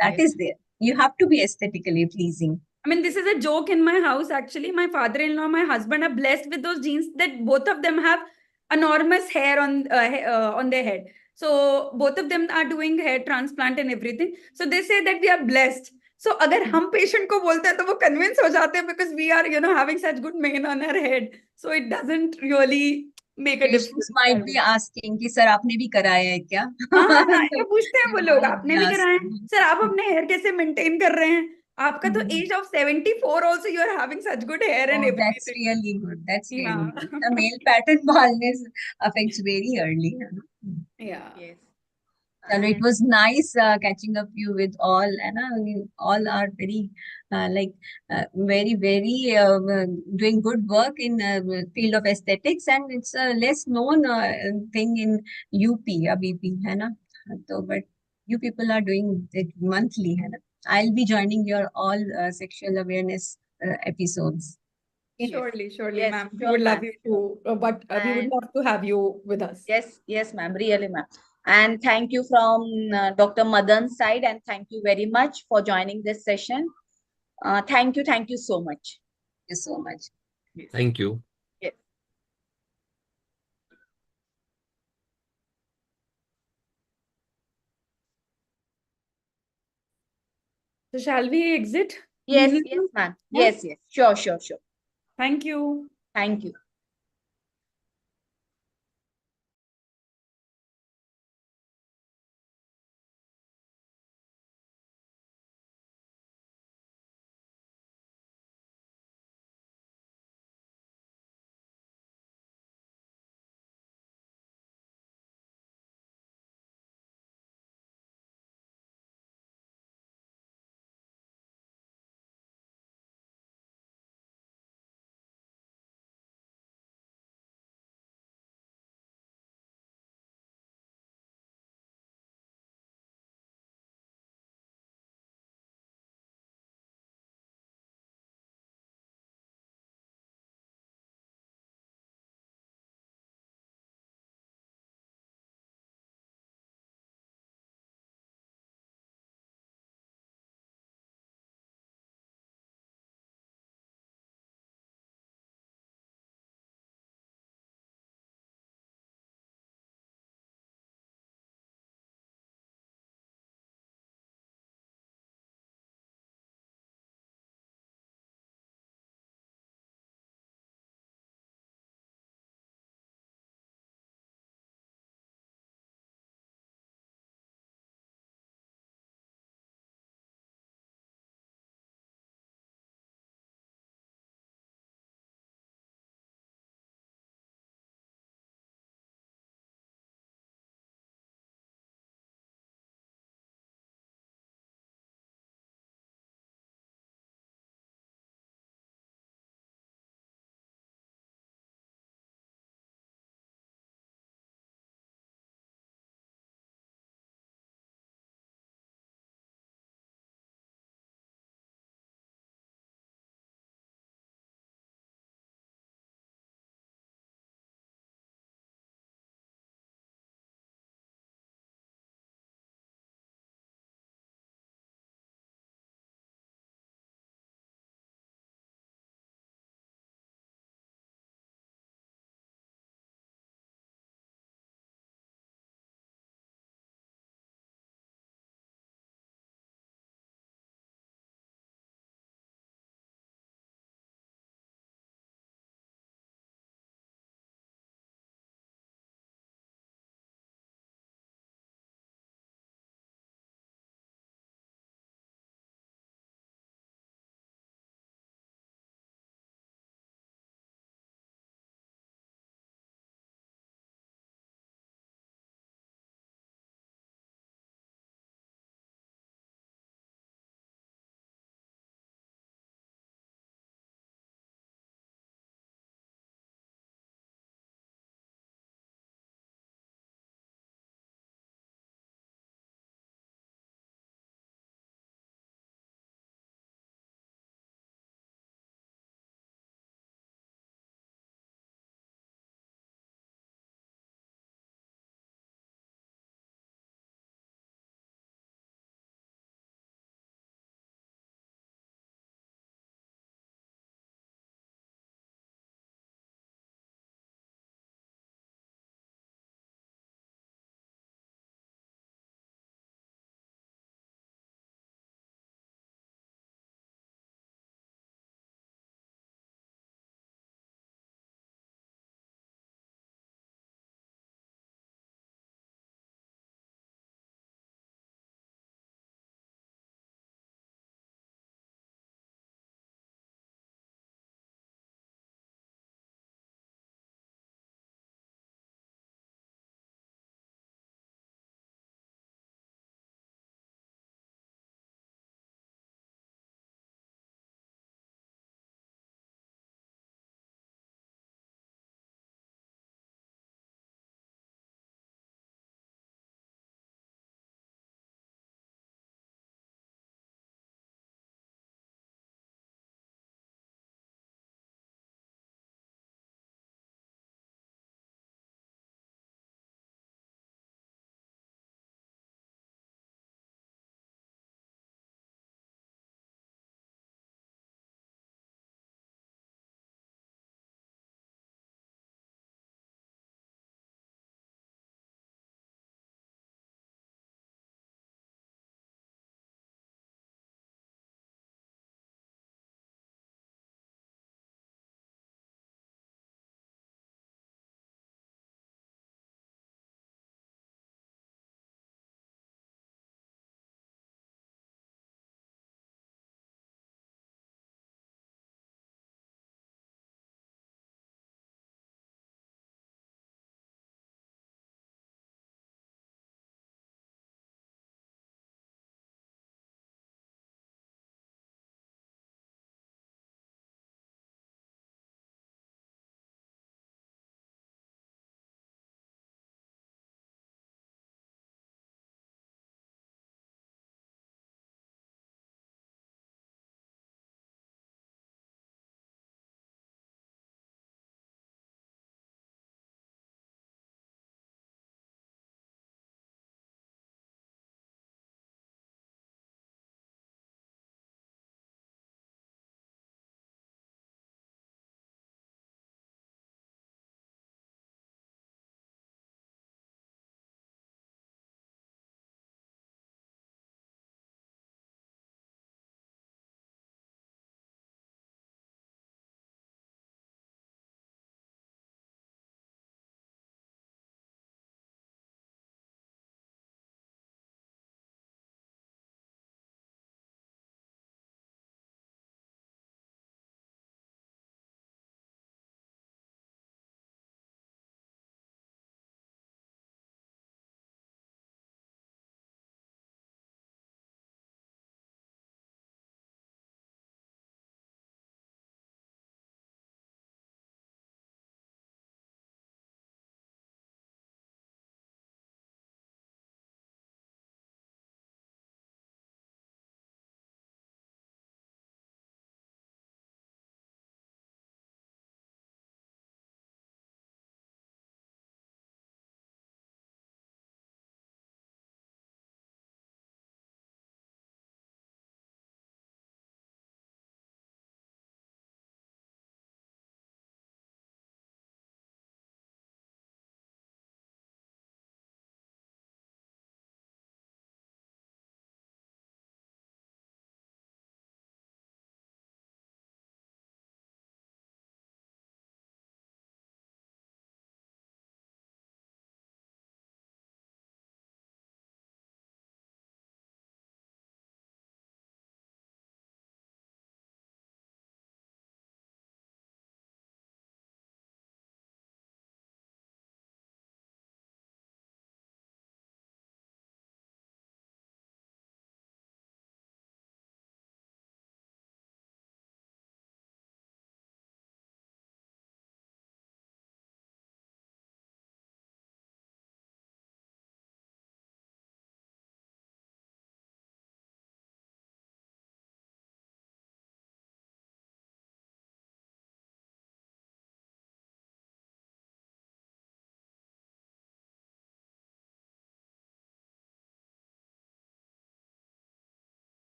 that is there, you have to be aesthetically pleasing. This is a joke in my house actually. My father-in-law, my husband are blessed with those genes that both of them have enormous hair on their head. So both of them are doing hair transplant and everything. So they say that we are blessed. So अगर हम patient को बोलते हैं तो वो convince हो जाते हैं, because we are having such good mane on our head. So it doesn't really make a Patients difference. might be asking कि सर आपने भी कराया है क्या? हाँ, तो ये पूछते हैं वो they लोग, might आपने be भी कराया है asking. सर, आप अपने हेयर कैसे मेंटेन कर रहे हैं, आपका तो as of 74 also you are having such good hair and Oh, that's everything. really good. That's really Yeah. good. The male pattern baldness affects very early. है ना? Yeah. yes. Chalo, it was nice catching up you with all, and you all are very very very doing good work in field of aesthetics, and it's a less known thing in UP, BP, है ना? So, but you people are doing it monthly, है ना? I'll be joining your all sexual awareness episodes. Surely, Yes, ma'am. We sure, would love ma'am. you to, but we would And love to have you with us. yes, ma'am, really, ma'am. And thank you from Dr. Madan's side, and thank you very much for joining this session. Thank you so much. Thank you so much. Thank you. Yes. So shall we exit? Yes, Meenal? yes, ma'am. Yeah. Yes, yes. Sure. Thank you. Thank you.